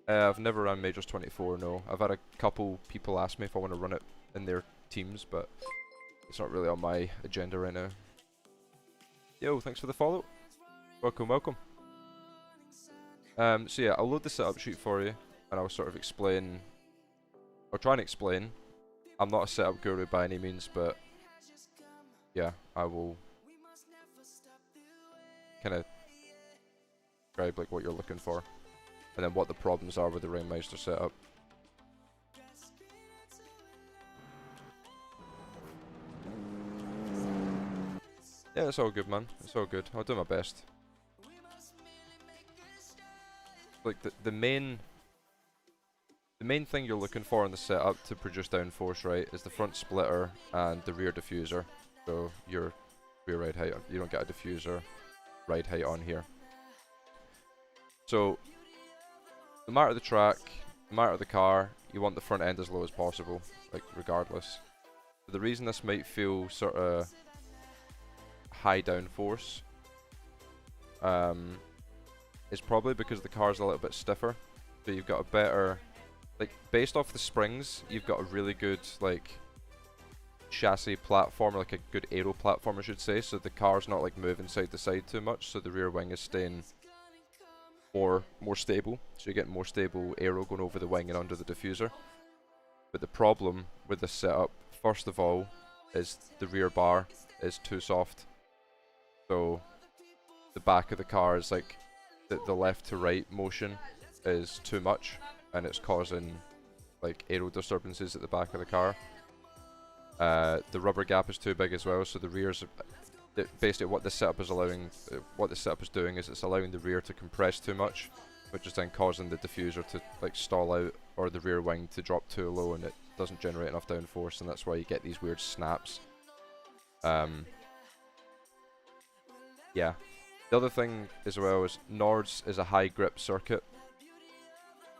I've never run Majors 24, no. I've had a couple people ask me if I want to run it in their teams, but it's not really on my agenda right now. Yo, thanks for the follow. Welcome, welcome. So yeah, I'll load the setup sheet for you, and I'll sort of explain, or try and explain. I'm not a setup guru by any means, but yeah, I will kind of describe like what you're looking for, and then what the problems are with the Rainmeister setup. Yeah, it's all good, man. It's all good. I'll do my best. Like the main thing you're looking for in the setup to produce downforce, right, is the front splitter and the rear diffuser. So your rear ride height, you don't get a diffuser ride height on here. So no matter the track, no matter the car, you want the front end as low as possible, like regardless. So the reason this might feel sort of high downforce is probably because the car's a little bit stiffer. So you've got a better, like based off the springs, you've got a really good like chassis platform, like a good aero platform I should say, so the car's not like moving side to side too much, so the rear wing is staying more stable, so you're getting more stable aero going over the wing and under the diffuser. But the problem with this setup, first of all, is the rear bar is too soft. So the back of the car is like the left to right motion is too much, and it's causing like aero disturbances at the back of the car. The rubber gap is too big as well, so the rears, basically what this setup is allowing, what this setup is doing is it's allowing the rear to compress too much, which is then causing the diffuser to like stall out, or the rear wing to drop too low, and it doesn't generate enough downforce, and that's why you get these weird snaps. Yeah. The other thing as well is Nords is a high grip circuit.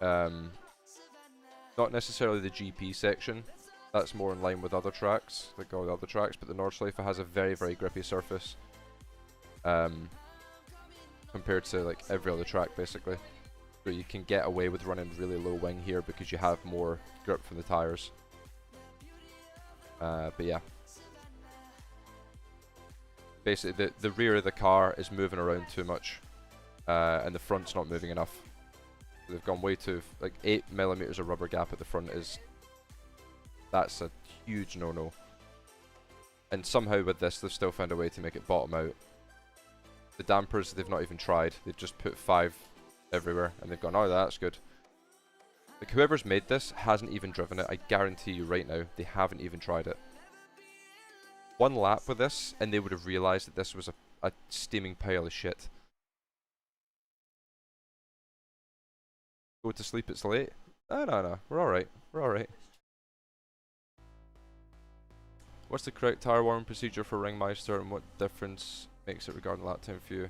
Not necessarily the GP section. That's more in line with other tracks, like all the other tracks, but the Nordschleife has a very, very grippy surface. Compared to like every other track basically. So you can get away with running really low wing here because you have more grip from the tires. But yeah. Basically the rear of the car is moving around too much, and the front's not moving enough. So they've gone way too, like 8mm of rubber gap at the front that's a huge no-no. And somehow with this they've still found a way to make it bottom out. The dampers, they've not even tried. They've just put 5 everywhere, and they've gone, oh, that's good. Like, whoever's made this hasn't even driven it. I guarantee you right now, they haven't even tried it. One lap with this, and they would have realised that this was a steaming pile of shit. Go to sleep, it's late. No, we're alright. We're alright. What's the correct tyre warming procedure for Ringmeister, and what difference makes it regarding lap time for you?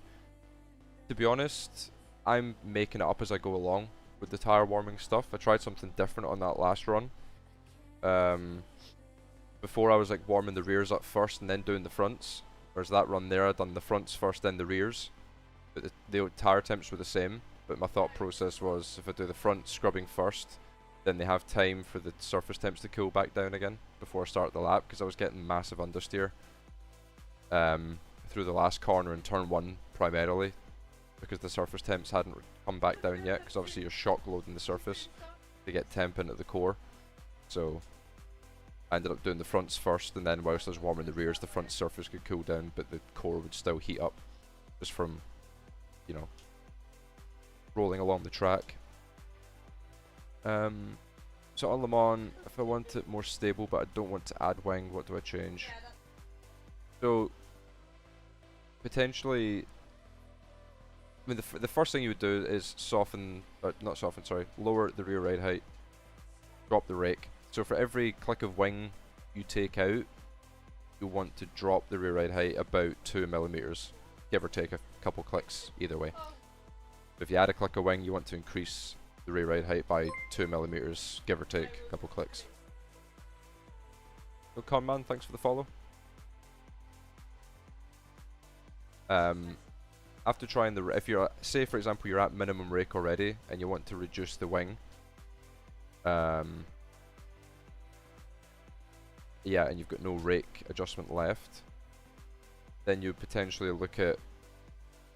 To be honest, I'm making it up as I go along with the tyre warming stuff. I tried something different on that last run. Before I was like warming the rears up first and then doing the fronts. Whereas that run there, I'd done the fronts first, then the rears. But the tyre temps were the same. But my thought process was, if I do the front scrubbing first, then they have time for the surface temps to cool back down again before I start the lap, because I was getting massive understeer through the last corner in turn 1 primarily, because the surface temps hadn't come back down yet, because obviously you're shock loading the surface to get temp into the core. So I ended up doing the fronts first, and then whilst I was warming the rears, the front surface could cool down, but the core would still heat up just from, you know, rolling along the track. So on Le Mans, if I want it more stable but I don't want to add wing, what do I change? So potentially, I mean, the first thing you would do is lower the rear ride height, drop the rake. So for every click of wing you take out, you want to drop the rear ride height about 2mm, give or take a couple clicks either way. If you add a click of wing, you want to increase the rear ride height by 2mm, give or take a couple clicks. So Conman, thanks for the follow. After trying if you're, say for example you're at minimum rake already and you want to reduce the wing, yeah, and you've got no rake adjustment left, then you potentially look at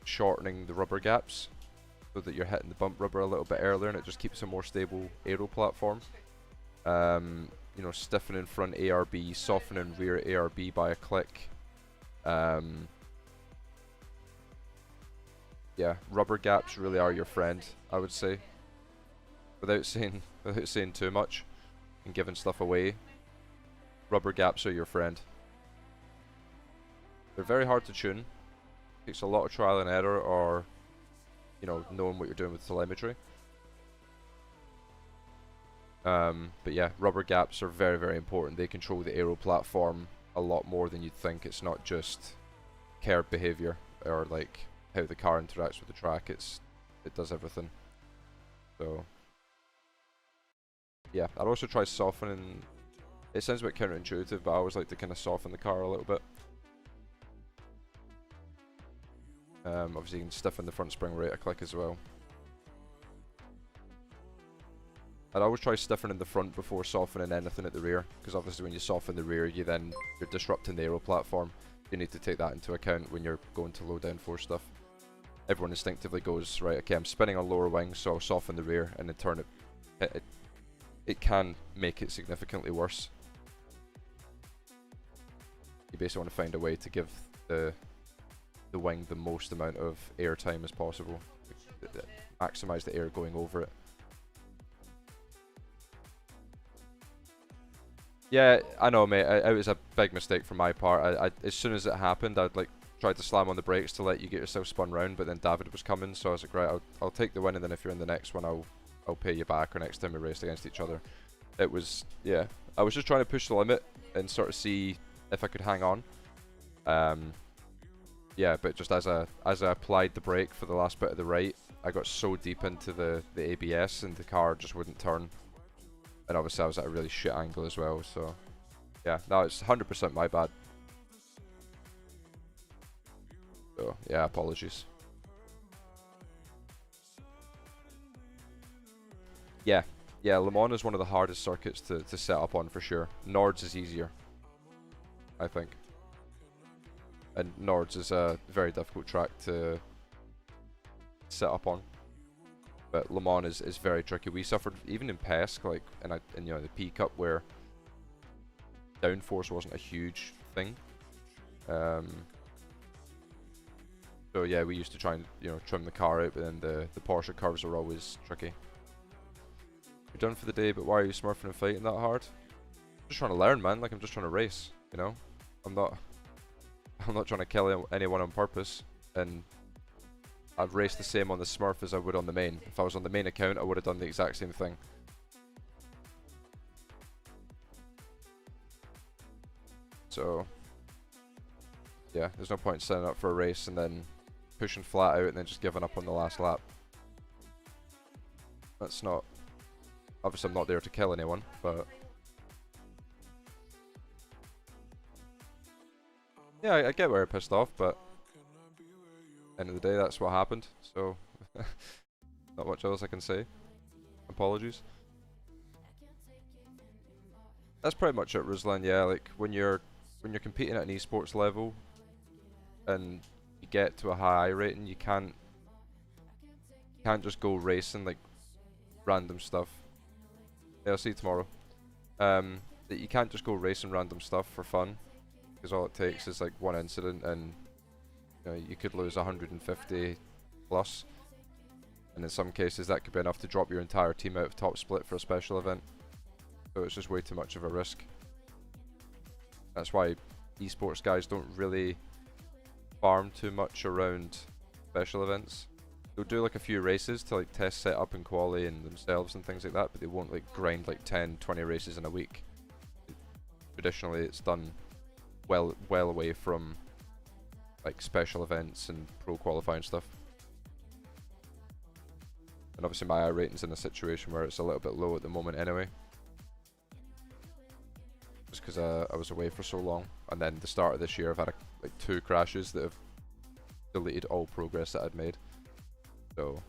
shortening the rubber gaps so that you're hitting the bump rubber a little bit earlier, and it just keeps a more stable aero platform. You know, stiffening front ARB, softening rear ARB by a click. Yeah, rubber gaps really are your friend, I would say. Without saying too much and giving stuff away, rubber gaps are your friend. They're very hard to tune. Takes a lot of trial and error, or you know, knowing what you're doing with telemetry. But yeah, rubber gaps are very, very important. They control the aero platform a lot more than you'd think. It's not just curb behavior or like how the car interacts with the track. It does everything. So yeah, I'd also try softening. It sounds a bit counterintuitive, but I always like to kind of soften the car a little bit. Obviously you can stiffen the front spring rate a click as well. I'd always try stiffening the front before softening anything at the rear, because obviously when you soften the rear, you're disrupting the aero platform. You need to take that into account when you're going to low downforce stuff. Everyone instinctively goes, right, okay, I'm spinning on lower wings, so I'll soften the rear, and in turn it can make it significantly worse. You basically want to find a way to give the wing the most amount of air time as possible. Maximize the air going over it. Yeah, I know, mate. It was a big mistake from my part. As soon as it happened, I'd like tried to slam on the brakes to let you get yourself spun round, but then David was coming, so I was like, right, I'll take the win, and then if you're in the next one, I'll pay you back, or next time we raced against each other. It was, yeah, I was just trying to push the limit and sort of see if I could hang on. Yeah, but just as I applied the brake for the last bit of the right, I got so deep into the ABS and the car just wouldn't turn. And obviously I was at a really shit angle as well, so yeah, no, it's 100% my bad. So yeah, apologies. Yeah, Le Mans is one of the hardest circuits to set up on for sure. Nords is easier, I think. And Nords is a very difficult track to set up on. But Le Mans is very tricky. We suffered even in Pesk, like in you know, the P Cup, where downforce wasn't a huge thing. But So yeah, we used to try and, you know, trim the car out, but then the Porsche curves are always tricky. You're done for the day, but why are you smurfing and fighting that hard? I'm just trying to learn, man. Like, I'm just trying to race, you know? I'm not trying to kill anyone on purpose, and I'd race the same on the Smurf as I would on the main. If I was on the main account, I would have done the exact same thing. So yeah, there's no point in signing up for a race and then pushing flat out and then just giving up on the last lap. That's not... Obviously I'm not there to kill anyone, but... Yeah, I get where I pissed off, but... End of the day, that's what happened, so... Not much else I can say. Apologies. That's pretty much it, Ruslan. Yeah, like, when you're competing at an esports level, and you get to a high rating, you can't just go racing like random stuff. Yeah, I'll see you tomorrow. That you can't just go racing random stuff for fun, because all it takes is like one incident, and you know, you could lose 150 plus, and in some cases that could be enough to drop your entire team out of top split for a special event. So it's just way too much of a risk. That's why esports guys don't really farm too much around special events. They'll do like a few races to like test setup and quality and themselves and things like that, but they won't like grind like 10, 20 races in a week. Traditionally it's done well away from like special events and pro qualifying stuff. And obviously my I rating's in a situation where it's a little bit low at the moment anyway. Just because I was away for so long, and then the start of this year I've had like 2 crashes that have deleted all progress that I'd made. So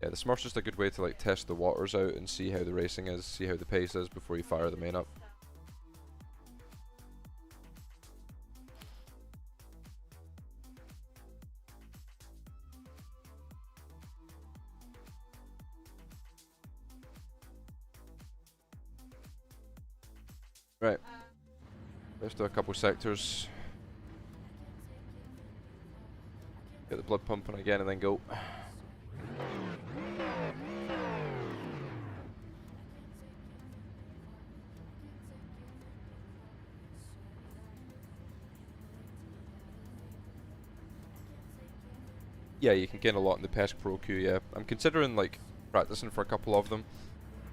yeah, the Smurf's just a good way to like test the waters out and see how the racing is, see how the pace is before you fire the main up. Right, let's do a couple sectors. Get the blood pumping again and then go. Yeah, you can gain a lot in the PESC Pro queue, yeah. I'm considering like practicing for a couple of them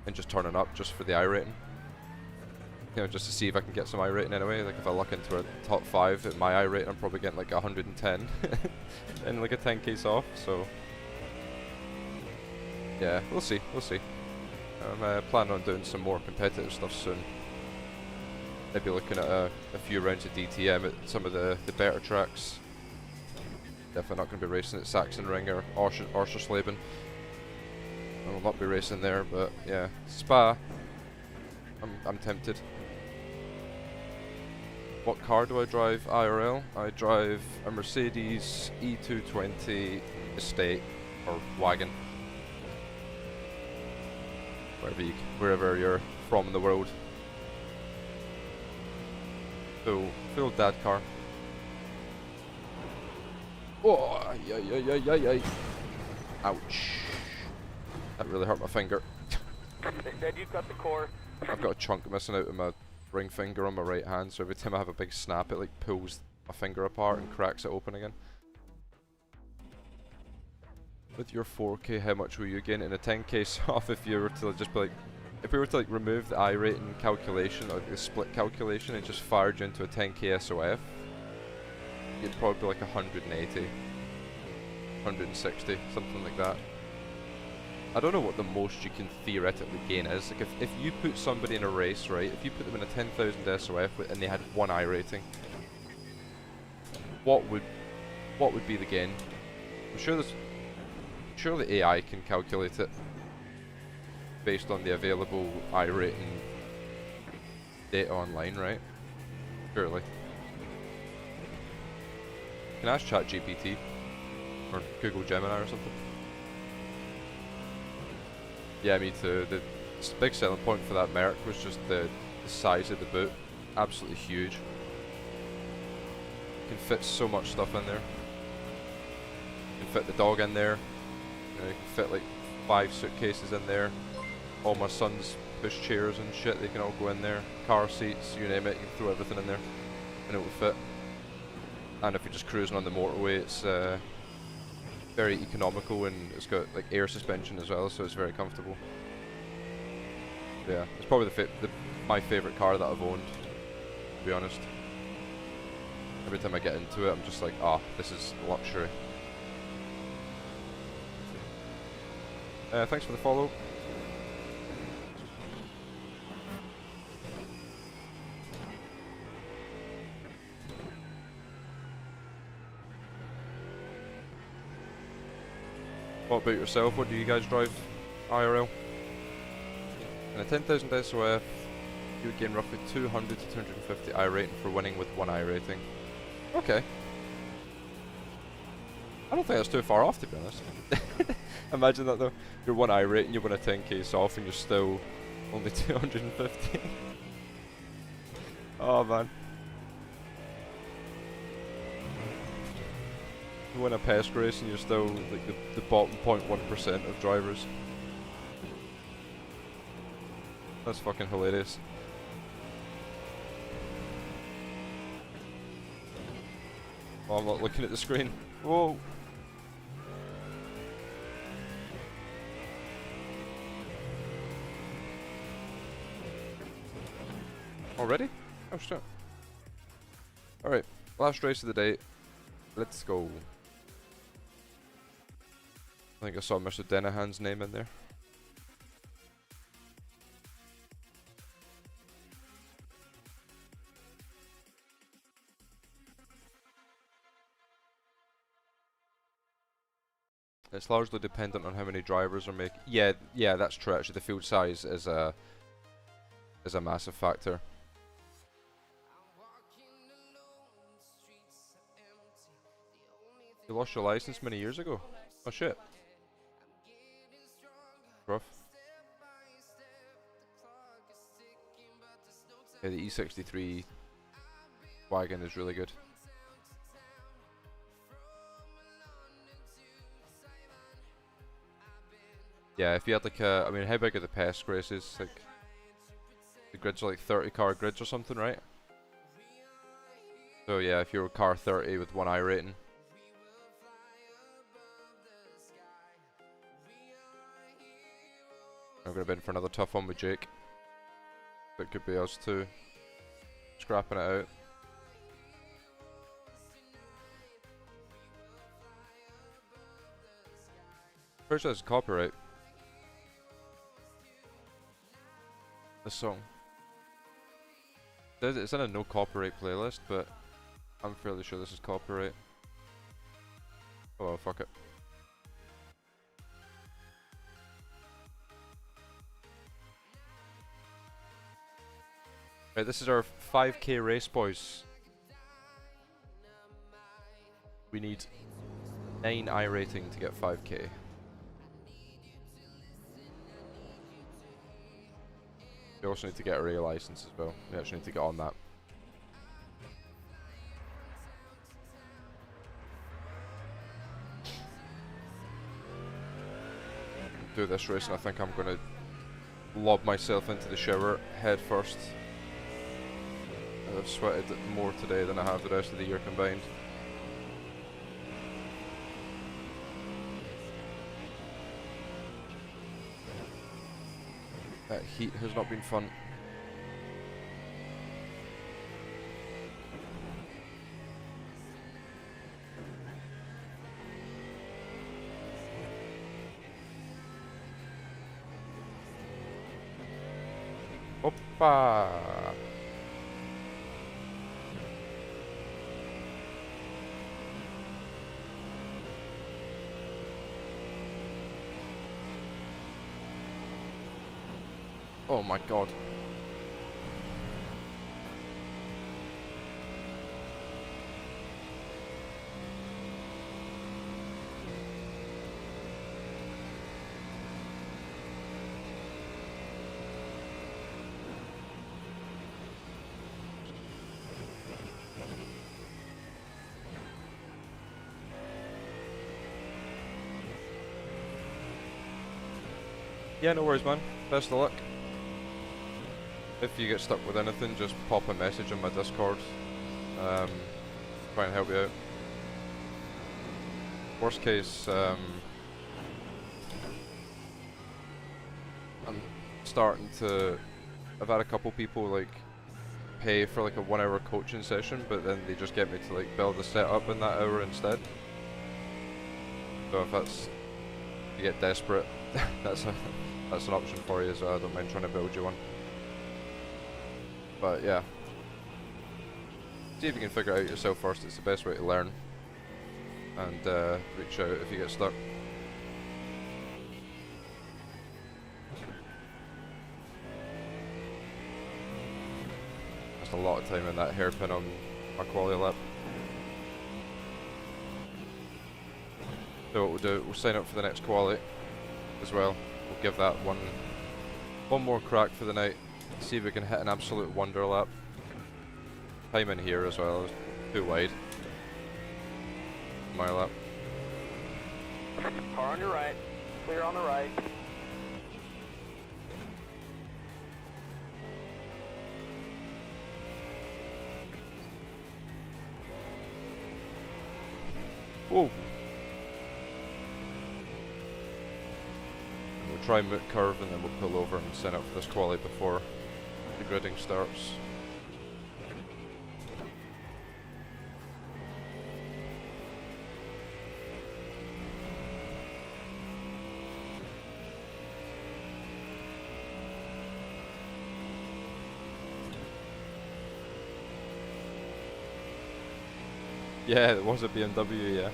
and just turning up just for the I rating. You know, just to see if I can get some I rating anyway. Like if I look into a top 5 at my I rating, I'm probably getting like 110 and like a 10k off, so yeah, we'll see, we'll see. I'm planning on doing some more competitive stuff soon. Maybe looking at a few rounds of DTM at some of the better tracks. Definitely not going to be racing at Sachsenring or Oschersleben. I will not be racing there, but yeah, Spa. I'm tempted. What car do I drive IRL? I drive a Mercedes E220 Estate or wagon. Wherever you're from in the world. So, full dad car. Oh, yay. Ouch. That really hurt my finger. They said you've got the core. I've got a chunk missing out of my ring finger on my right hand, so every time I have a big snap it like pulls my finger apart and cracks it open again. With your 4K, how much will you gain in a 10k off if you were to just be like, if we were to like remove the I rating calculation or the split calculation and just fired you into a 10k SOF, you'd probably be like 180, 160, something like that. I don't know what the most you can theoretically gain is. Like if you put somebody in a race, right, if you put them in a 10,000 SOF and they had 1 I rating, what would be the gain? I'm sure the AI can calculate it based on the available I rating data online, right? Surely. You can ask ChatGPT or Google Gemini or something. Yeah, me too. The big selling point for that Merc was just the size of the boot. Absolutely huge. You can fit so much stuff in there. You can fit the dog in there. You know, you can fit like 5 suitcases in there. All my son's push chairs and shit, they can all go in there. Car seats, you name it, you can throw everything in there and it will fit. And if you're just cruising on the motorway, it's very economical, and it's got like air suspension as well, so it's very comfortable. Yeah, it's probably my favourite car that I've owned, to be honest. Every time I get into it, I'm just like, ah, this is luxury. Thanks for the follow. What about yourself? What do you guys drive IRL? In a 10,000 SOF, you would gain roughly 200 to 250 I rating for winning with 1 I rating. Okay. I don't think that's too far off, to be honest. Imagine that though. You're 1 I rating, you win a 10k off, and you're still only 250. Oh man. You win a pest race and you're still like the bottom 0.1% of drivers. That's fucking hilarious. Oh, I'm not looking at the screen. Whoa. Already? Oh shit. Alright, last race of the day. Let's go. I think I saw Mr. Denahan's name in there. It's largely dependent on how many drivers are making. Yeah, that's true. Actually, the field size is a massive factor. You lost your license many years ago. Oh shit. Rough. Yeah, the E63 wagon is really good. Yeah, if you had like a, I mean, how big are the pest races? Like, the grids are like 30 car grids or something, right? So yeah, if you're a car 30 with 1 I rating. I'm gonna bid for another tough one with Jake. That could be us too. Scrapping it out. Pretty sure it's copyright. This song. It's in a no copyright playlist, but I'm fairly sure this is copyright. Oh well, fuck it. Right, this is our 5k race, boys. We need 9 I rating to get 5k. We also need to get a rail license as well. We actually need to get on that. Do this race, and I think I'm gonna lob myself into the shower head first. I've sweated more today than I have the rest of the year combined. That heat has not been fun. Oppa! Oh my god. Yeah, no worries, man. Best of luck. If you get stuck with anything, just pop a message on my Discord. Try and help you out. Worst case, I'm starting to. I've had a couple people like pay for like a 1-hour coaching session, but then they just get me to like build a setup in that hour instead. So if you get desperate, that's an option for you as well. I don't mind trying to build you one. But yeah, see if you can figure it out yourself first. It's the best way to learn. And reach out if you get stuck. That's a lot of time in that hairpin on my quality lap. So what we'll do, we'll sign up for the next quality as well. We'll give that one more crack for the night. See if we can hit an absolute wonder lap. Time in here as well, too wide. My lap. Car on your right. Clear on the right. Whoa! And we'll try moot curve and then we'll pull over and sign up for this quali before the gridding starts. Yeah, it was a BMW, yeah.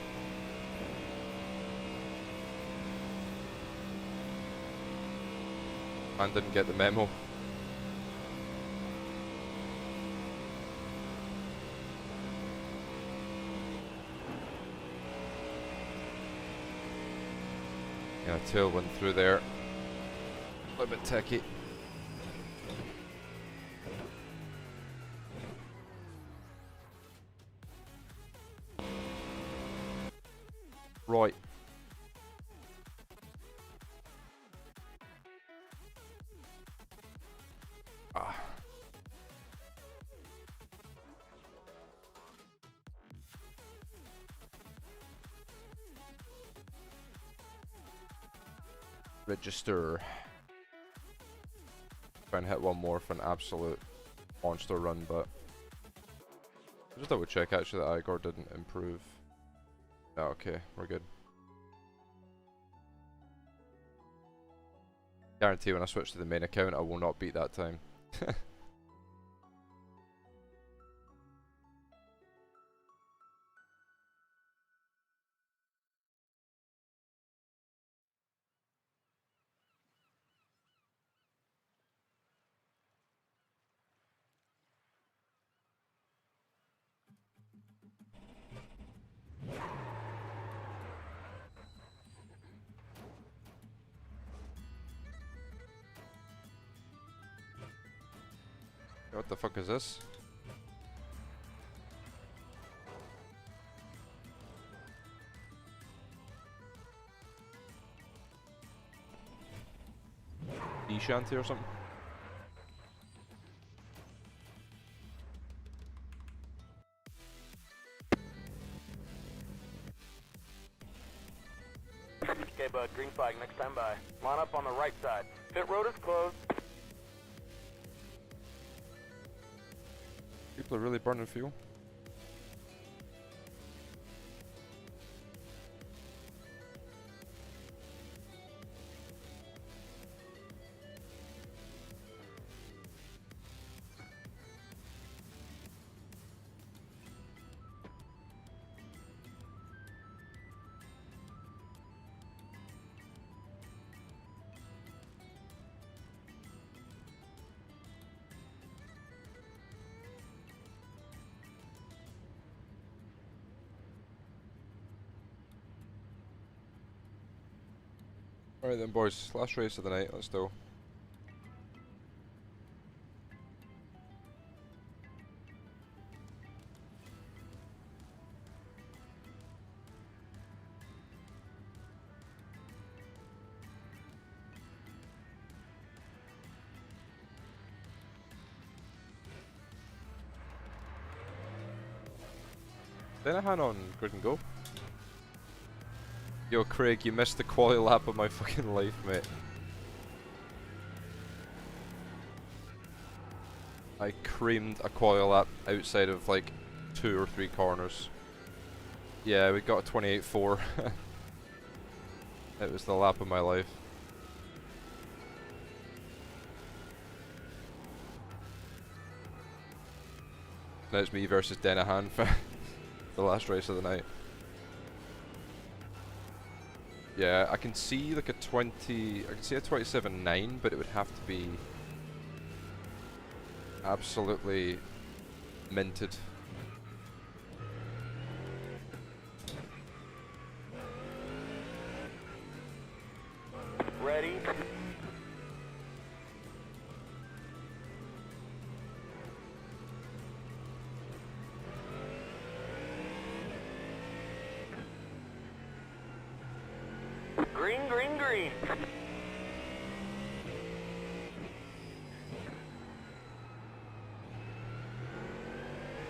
Man didn't get the memo. Yeah, tailwind through there. A little bit techie. Right. Ah. Register. Try and hit one more for an absolute monster run, but just double check actually that Igor didn't improve. Oh, okay, we're good. Guarantee when I switch to the main account I will not beat that time. What the fuck is this? E-shanty or something? Okay, bud. Green flag next time by. Line up on the right side. Pit road is closed. People are really burning fuel. Alright then boys, last race of the night, let's go. Denahan on Grid and Go. Yo, Craig, you missed the quality lap of my fucking life, mate. I creamed a quality lap outside of like 2 or 3 corners. Yeah, we got a 28.4. It was the lap of my life. Now it's me versus Denahan for the last race of the night. Yeah, I can see like a 20, I can see a 27.9, but it would have to be absolutely minted. Ready? Green, green, green.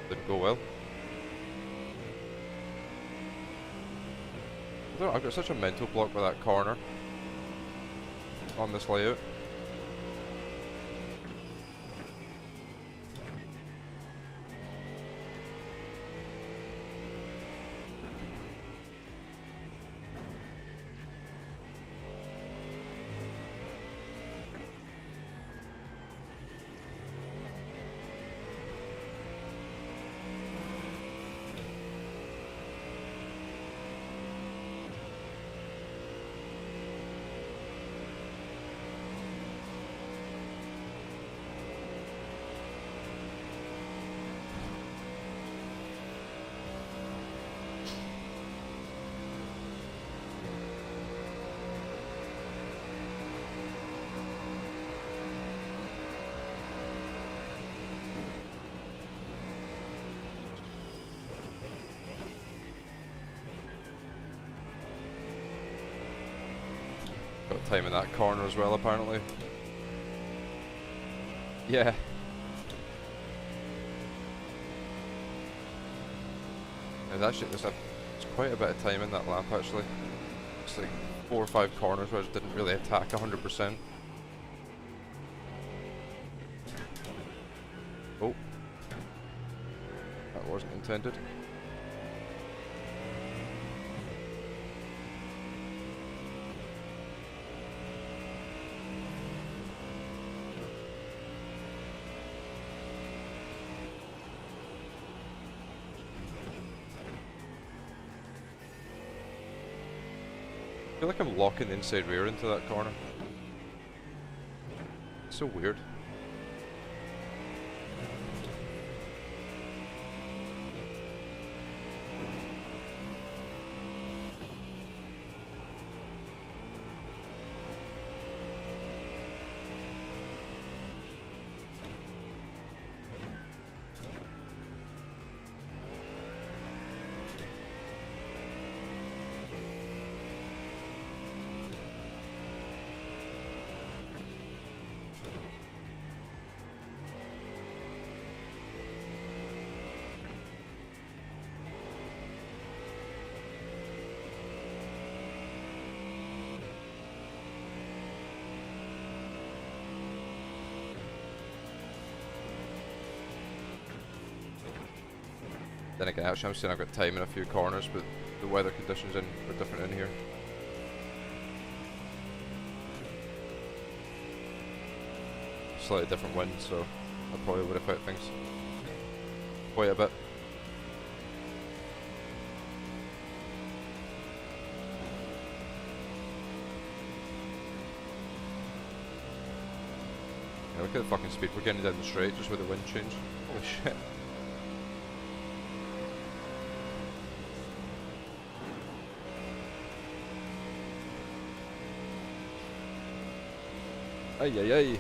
Didn't go well. I don't know, I've got such a mental block with that corner on this layout. Got time in that corner as well, apparently. Yeah. There's quite a bit of time in that lap, actually. It's like 4 or 5 corners where I just didn't really attack 100%. Oh. That wasn't intended. I feel like I'm locking the inside rear into that corner. It's so weird. Then again, actually I'm saying I've got time in a few corners, but the weather conditions are different in here. Slightly different wind, so that probably would affect things quite a bit. Yeah, look at the fucking speed we're getting down the straight just with the wind change. Holy shit. Ay ay ay.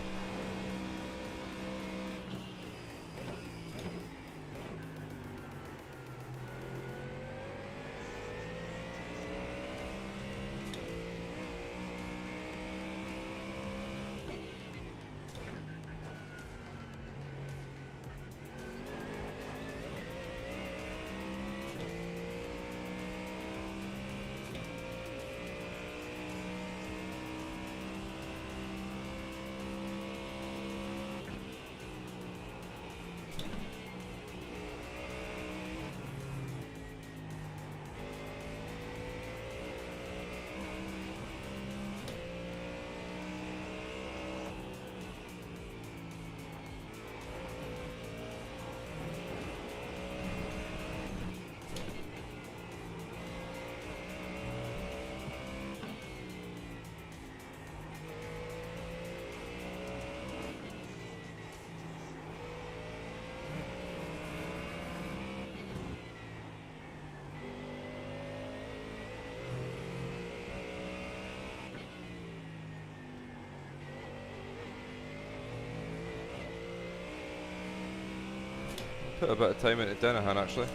Put a bit of time into Denahan actually.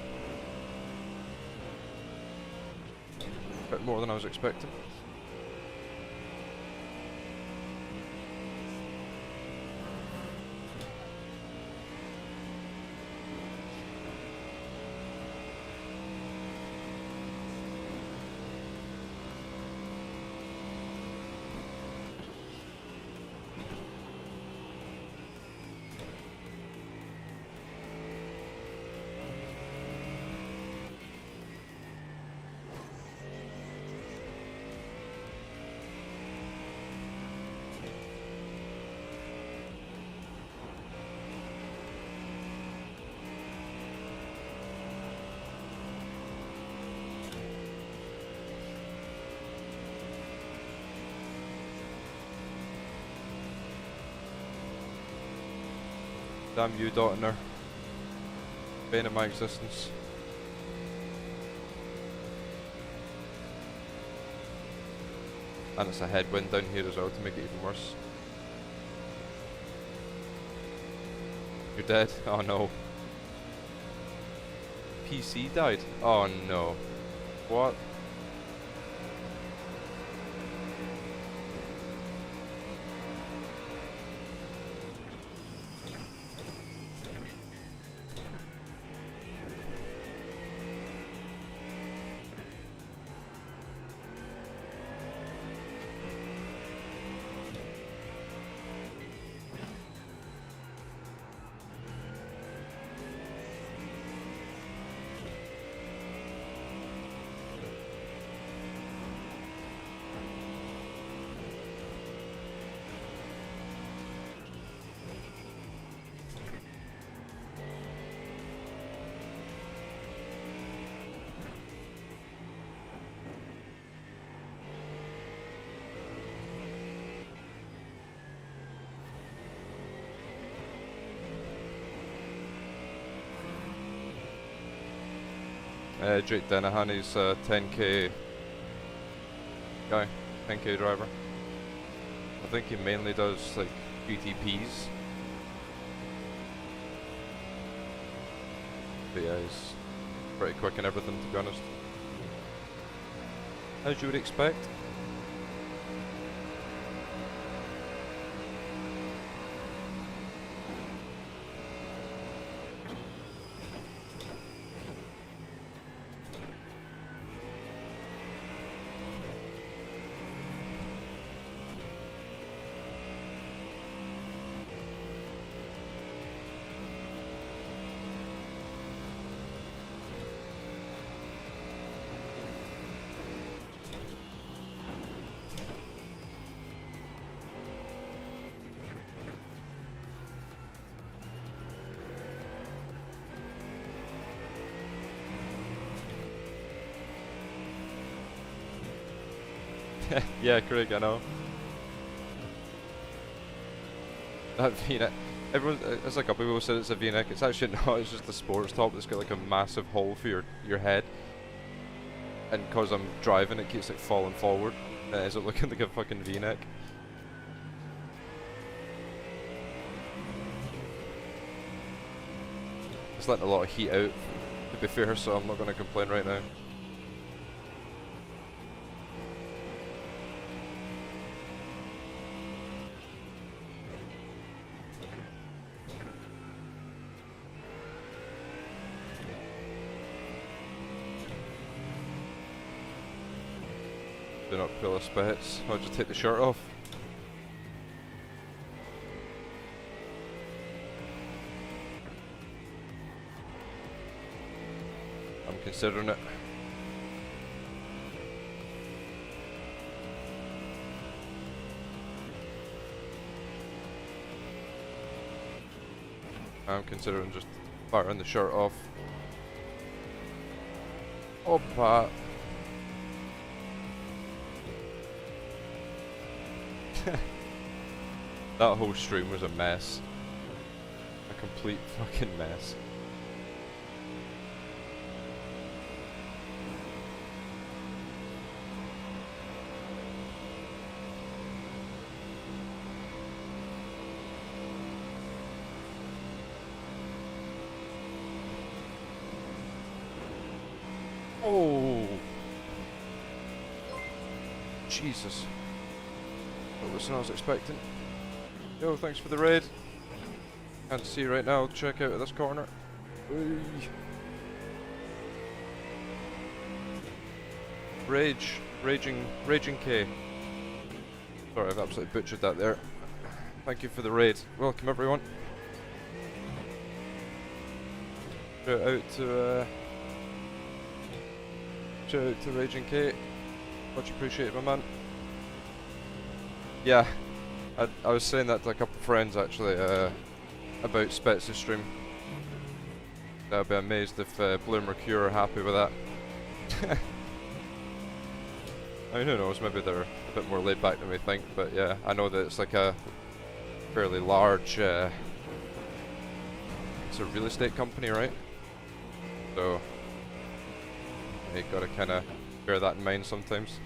A bit more than I was expecting. Damn you, Dotner. Bane of my existence. And it's a headwind down here as well to make it even worse. You're dead? Oh no. PC died? Oh no. What? Jake Denahan, he's a 10k guy, 10k driver. I think he mainly does like GTPs. But yeah, he's pretty quick in everything, to be honest. As you would expect. Yeah, Craig, I know. That V-neck. Everyone, it's like a couple people said it's a V-neck. It's actually not. It's just the sports top that's got like a massive hole for your head. And because I'm driving, it keeps like falling forward. And it ends up looking like a fucking V-neck. It's letting a lot of heat out, to be fair, so I'm not going to complain right now. Do not pull a spits. I'll just take the shirt off. I'm considering it. I'm considering just firing the shirt off. Opa. That whole stream was a mess. A complete fucking mess. Oh! Jesus. That wasn't what I was expecting. Yo, thanks for the raid. Can't see right now, check out this corner. Whee. Raging K. Sorry, I've absolutely butchered that there. Thank you for the raid. Welcome everyone. Shout out to Raging K. Much appreciated, my man. Yeah, I was saying that to a couple of friends actually about Spets' stream. I'd be amazed if Blue Mercure are happy with that. I mean, who knows, maybe they're a bit more laid back than we think, but yeah, I know that it's like a fairly large, it's a real estate company, right? So, you gotta kinda bear that in mind sometimes.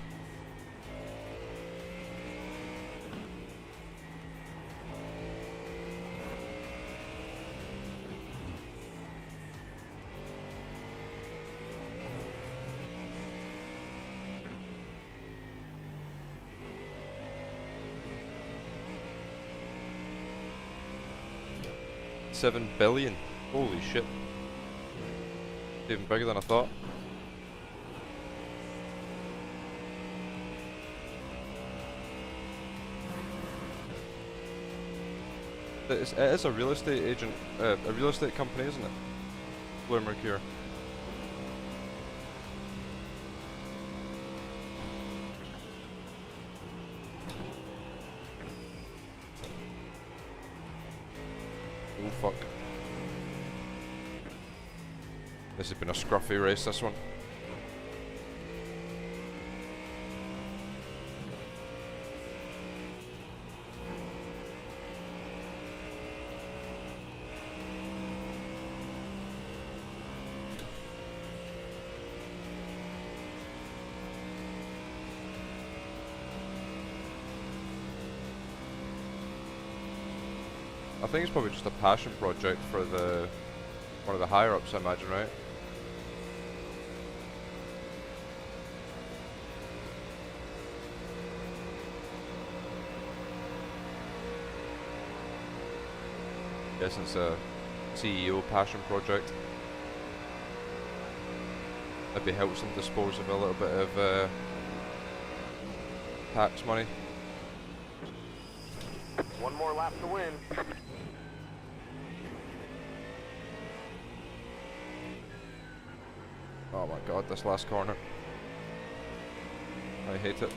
$7 billion. Holy shit. Even bigger than I thought. It is a real estate agent, a real estate company, isn't it? Blue Mercure. Oh fuck. This has been a scruffy race, this one. I think it's probably just a passion project for one of the higher ups, I imagine, right? Guess it's a CEO passion project. Maybe helps them dispose of a little bit of tax money. One more lap to win. Oh my god, this last corner. I hate it.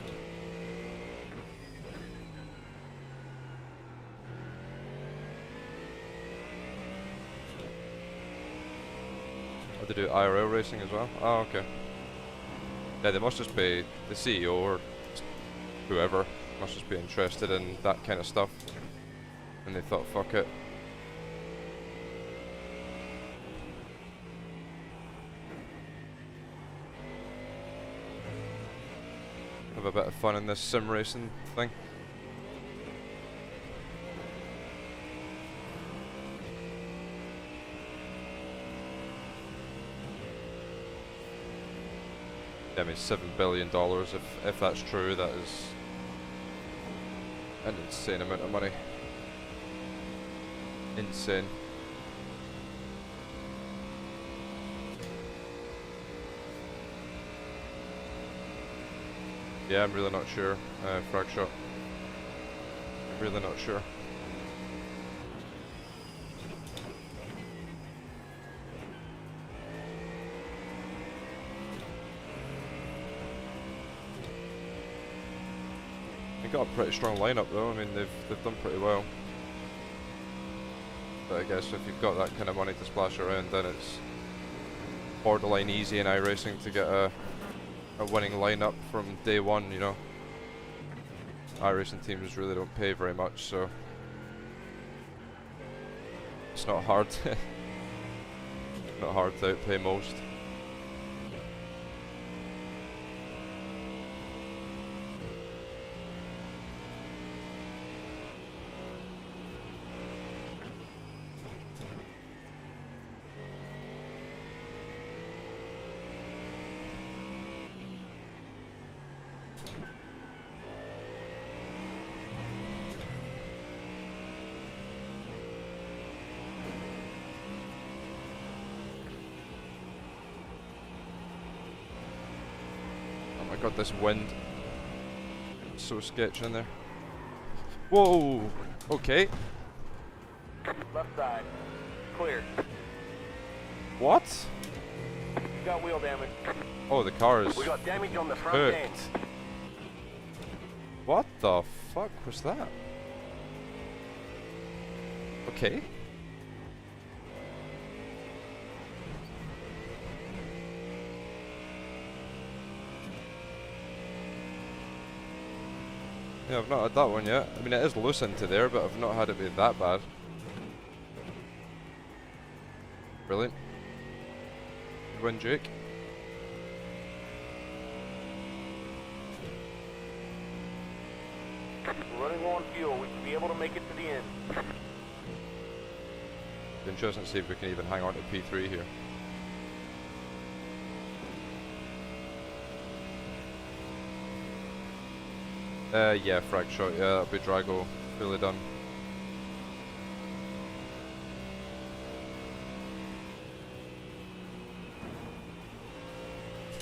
Oh, they do IRL racing as well? Oh, okay. Yeah, they must just be, the CEO or whoever, must just be interested in that kind of stuff. And they thought, fuck it. Have a bit of fun in this sim racing thing. Yeah, I mean $7 billion, if that's true, that is an insane amount of money. Insane. Yeah, I'm really not sure, Fragshot. I'm really not sure. They got a pretty strong lineup though, I mean they've done pretty well. But I guess if you've got that kind of money to splash around, then it's borderline easy in iRacing to get a winning lineup from day one, you know. iRacing teams really don't pay very much, so it's not hard not hard to outpay most. my god, this wind. It's so sketchy in there. Whoa! Okay. Left side. Clear. What? You got wheel damage. Oh, the car is We got damage on the front hooked. end. What the fuck was that? Okay. Yeah, I've not had that one yet. I mean, it is loose into there, but I've not had it be that bad. Brilliant. Good win, Jake. We're running low on fuel. We should be able to make it to the end. Be interesting to see if we can even hang on to P3 here. Yeah, frag shot, yeah, that'll be Drago, fully done.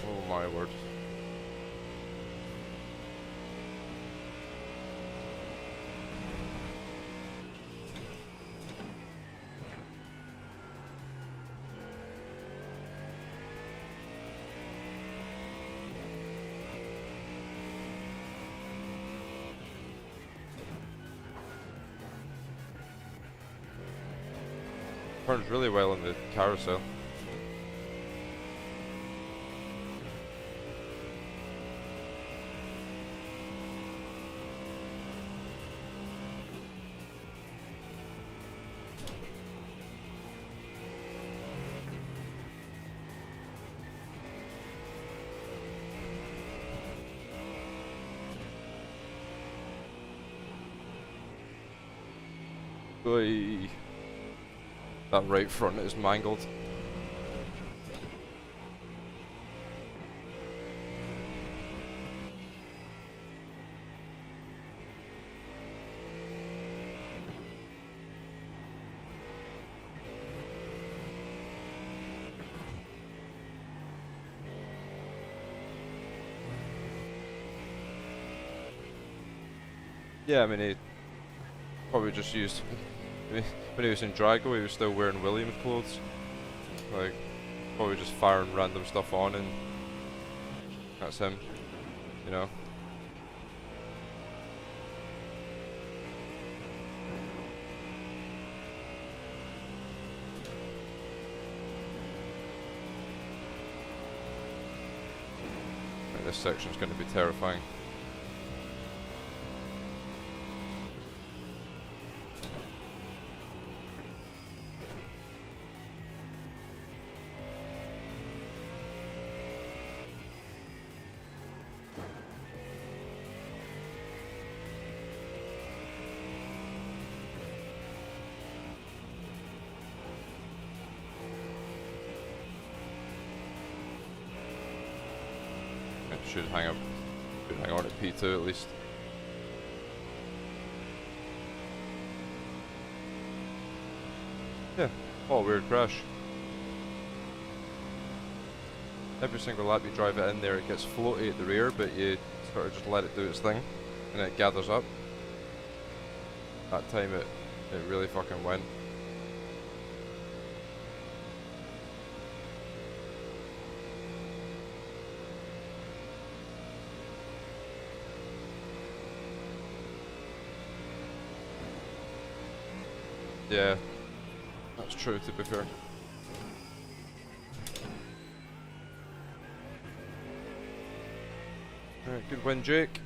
Oh my word. Turns really well in the carousel. Oy. That right front is mangled. Yeah, I mean, he probably just used. When he was in Drago, he was still wearing Williams clothes. Like, probably just firing random stuff on, and that's him, you know. Right, this section's going to be terrifying. Should hang on at P2 at least. Yeah, what a weird crash. Every single lap you drive it in there, it gets floaty at the rear, but you sort of just let it do its thing, and it gathers up. That time it really fucking went. Yeah, that's true to be fair. Alright, good win, Jake.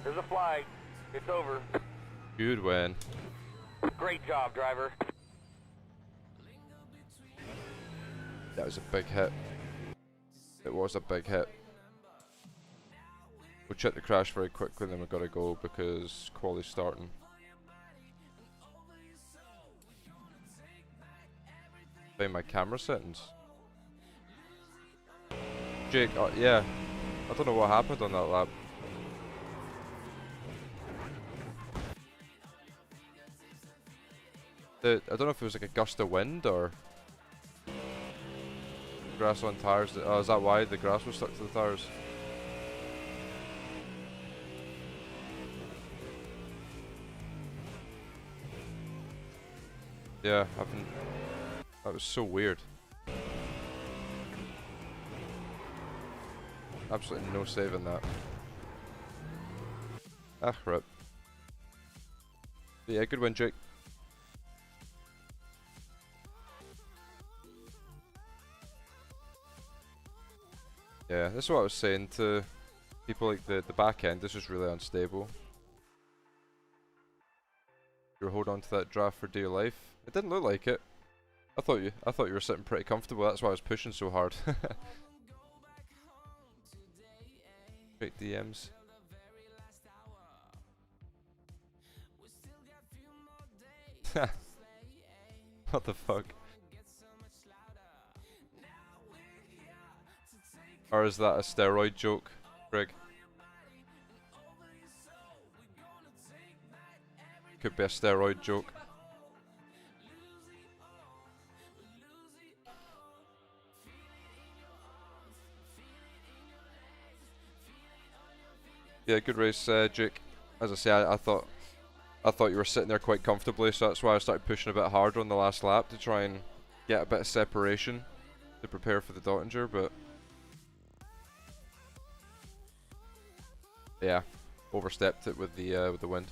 There's a flag. It's over. Good win. Great job, driver. That was a big hit. It was a big hit. We'll check the crash very quickly, then we've got to go because quali's starting. Find my camera settings. Jake, yeah. I don't know what happened on that lap. I don't know if it was like a gust of wind or grass on tires. Oh, is that why the grass was stuck to the tires? Yeah, that was so weird. Absolutely no saving that. Ah, rip. But yeah, good win, Jake. Yeah, this is what I was saying to people, like the back end. This is really unstable. You were holding on to that draft for dear life. It didn't look like it. I thought you were sitting pretty comfortable. That's why I was pushing so hard. Great DMs. What the fuck? Or is that a steroid joke, Greg? Could be a steroid joke. Yeah, good race, Jake. As I say, I thought you were sitting there quite comfortably, so that's why I started pushing a bit harder on the last lap to try and get a bit of separation to prepare for the Dottinger, but yeah, overstepped it with the wind.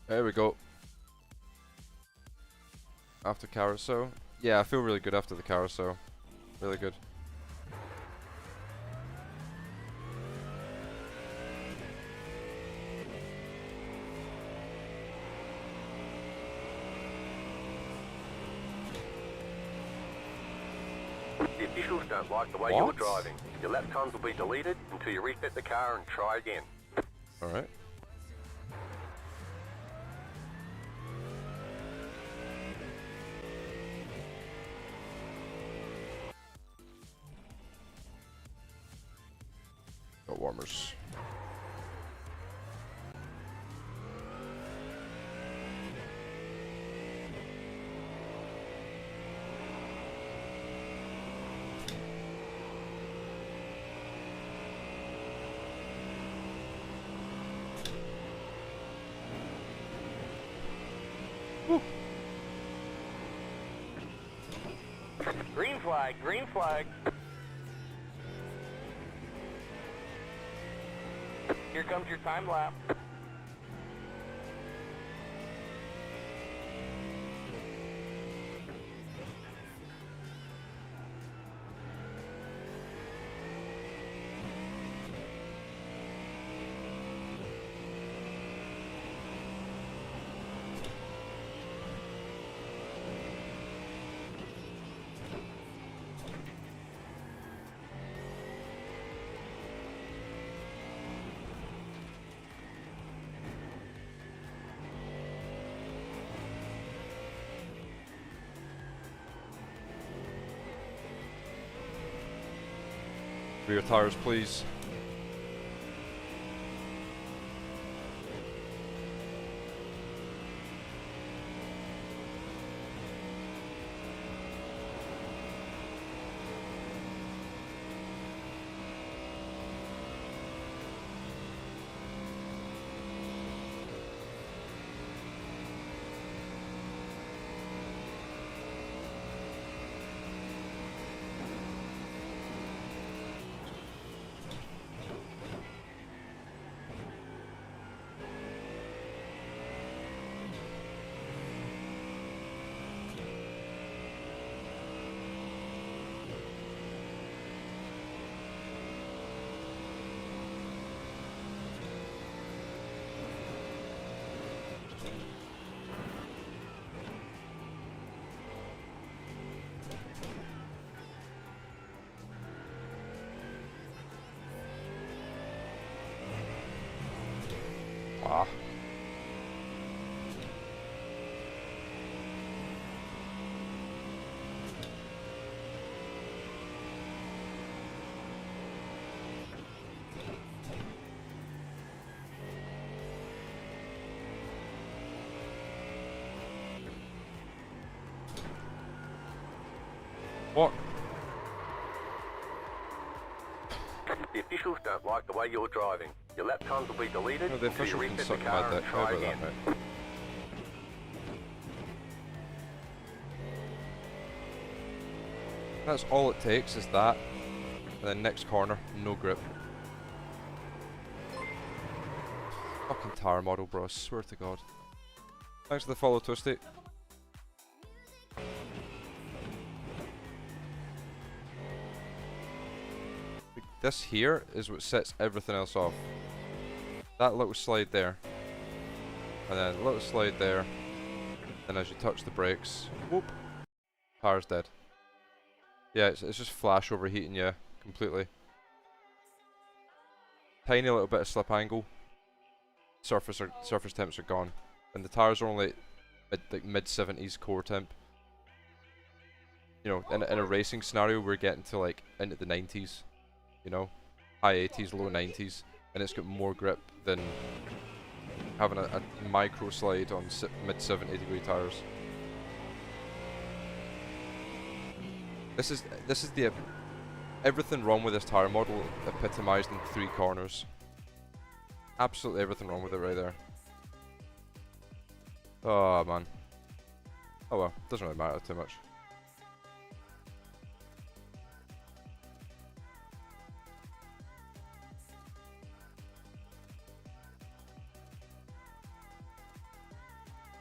There we go. After carousel. Yeah, I feel really good after the carousel. Really good. The officials don't like the way you're driving. Your lap times will be deleted until you reset the car and try again. Alright. Got warmers. Green flag, green flag. Here comes your time lap. Rear tires, please. Ah. fuck? The officials don't like the way you're driving. Your lap times will be deleted No, the until you official can reset the suck my car dick. and How try about again. that, mate? That's all it takes is that. And then next corner, no grip. Fucking tire model, bro, I swear to God. Thanks for the follow, Twisty. This here is what sets everything else off. That little slide there. And then a little slide there. And as you touch the brakes, whoop, tire's dead. Yeah, it's just flash overheating you completely. Tiny little bit of slip angle. Surface temps are gone. And the tires are only mid 70s core temp. You know, in a racing scenario, we're getting to like into the 90s. You know, high 80s, low 90s, and it's got more grip than having a micro slide on mid 70-degree tires. This is the everything wrong with this tire model epitomized in 3 corners. Absolutely everything wrong with it right there. Oh man. Oh well, doesn't really matter too much.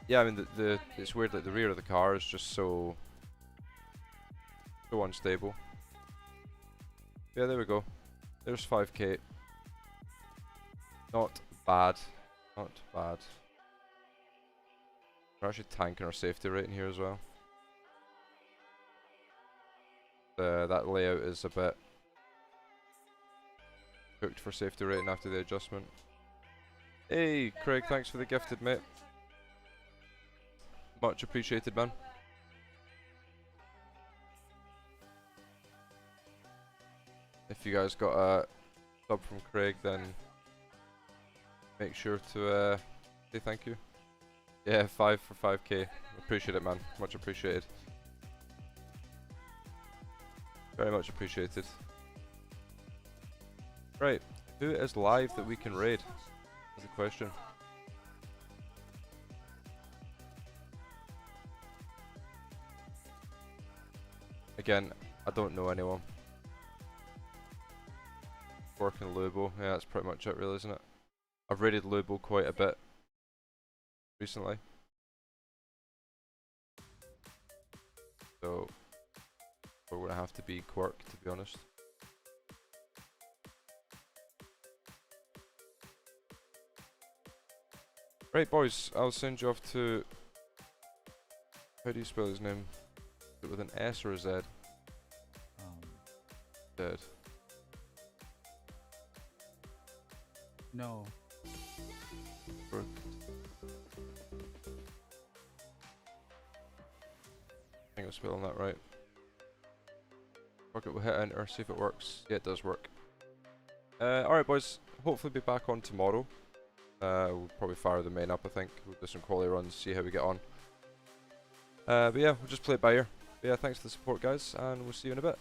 Yeah, I mean it's weird, like the rear of the car is just so unstable. Yeah, there we go. There's 5k. Not bad. Not bad. We're actually tanking our safety rating here as well. That layout is a bit cooked for safety rating after the adjustment. Hey, Craig, thanks for the gifted, mate. Much appreciated, man. If you guys got a sub from Craig, then make sure to say thank you. Yeah, 5 for 5k. Appreciate it, man. Much appreciated. Very much appreciated. Right, who is live that we can raid? Is the question. Again, I don't know anyone. Working Lubo, yeah, that's pretty much it, really, isn't it? I've raided Lubo quite a bit recently, so we're gonna have to be Quirk, to be honest. Right, boys, I'll send you off to. How do you spell his name? Is it with an S or a Z? Dead. No. Work. I think I'm spelling that right. Fuck it, we'll hit enter, see if it works. Yeah, it does work. Alright, boys, hopefully be back on tomorrow. We'll probably fire the main up, I think. We'll do some quality runs, see how we get on. But yeah, we'll just play it by ear. But yeah, thanks for the support, guys, and we'll see you in a bit.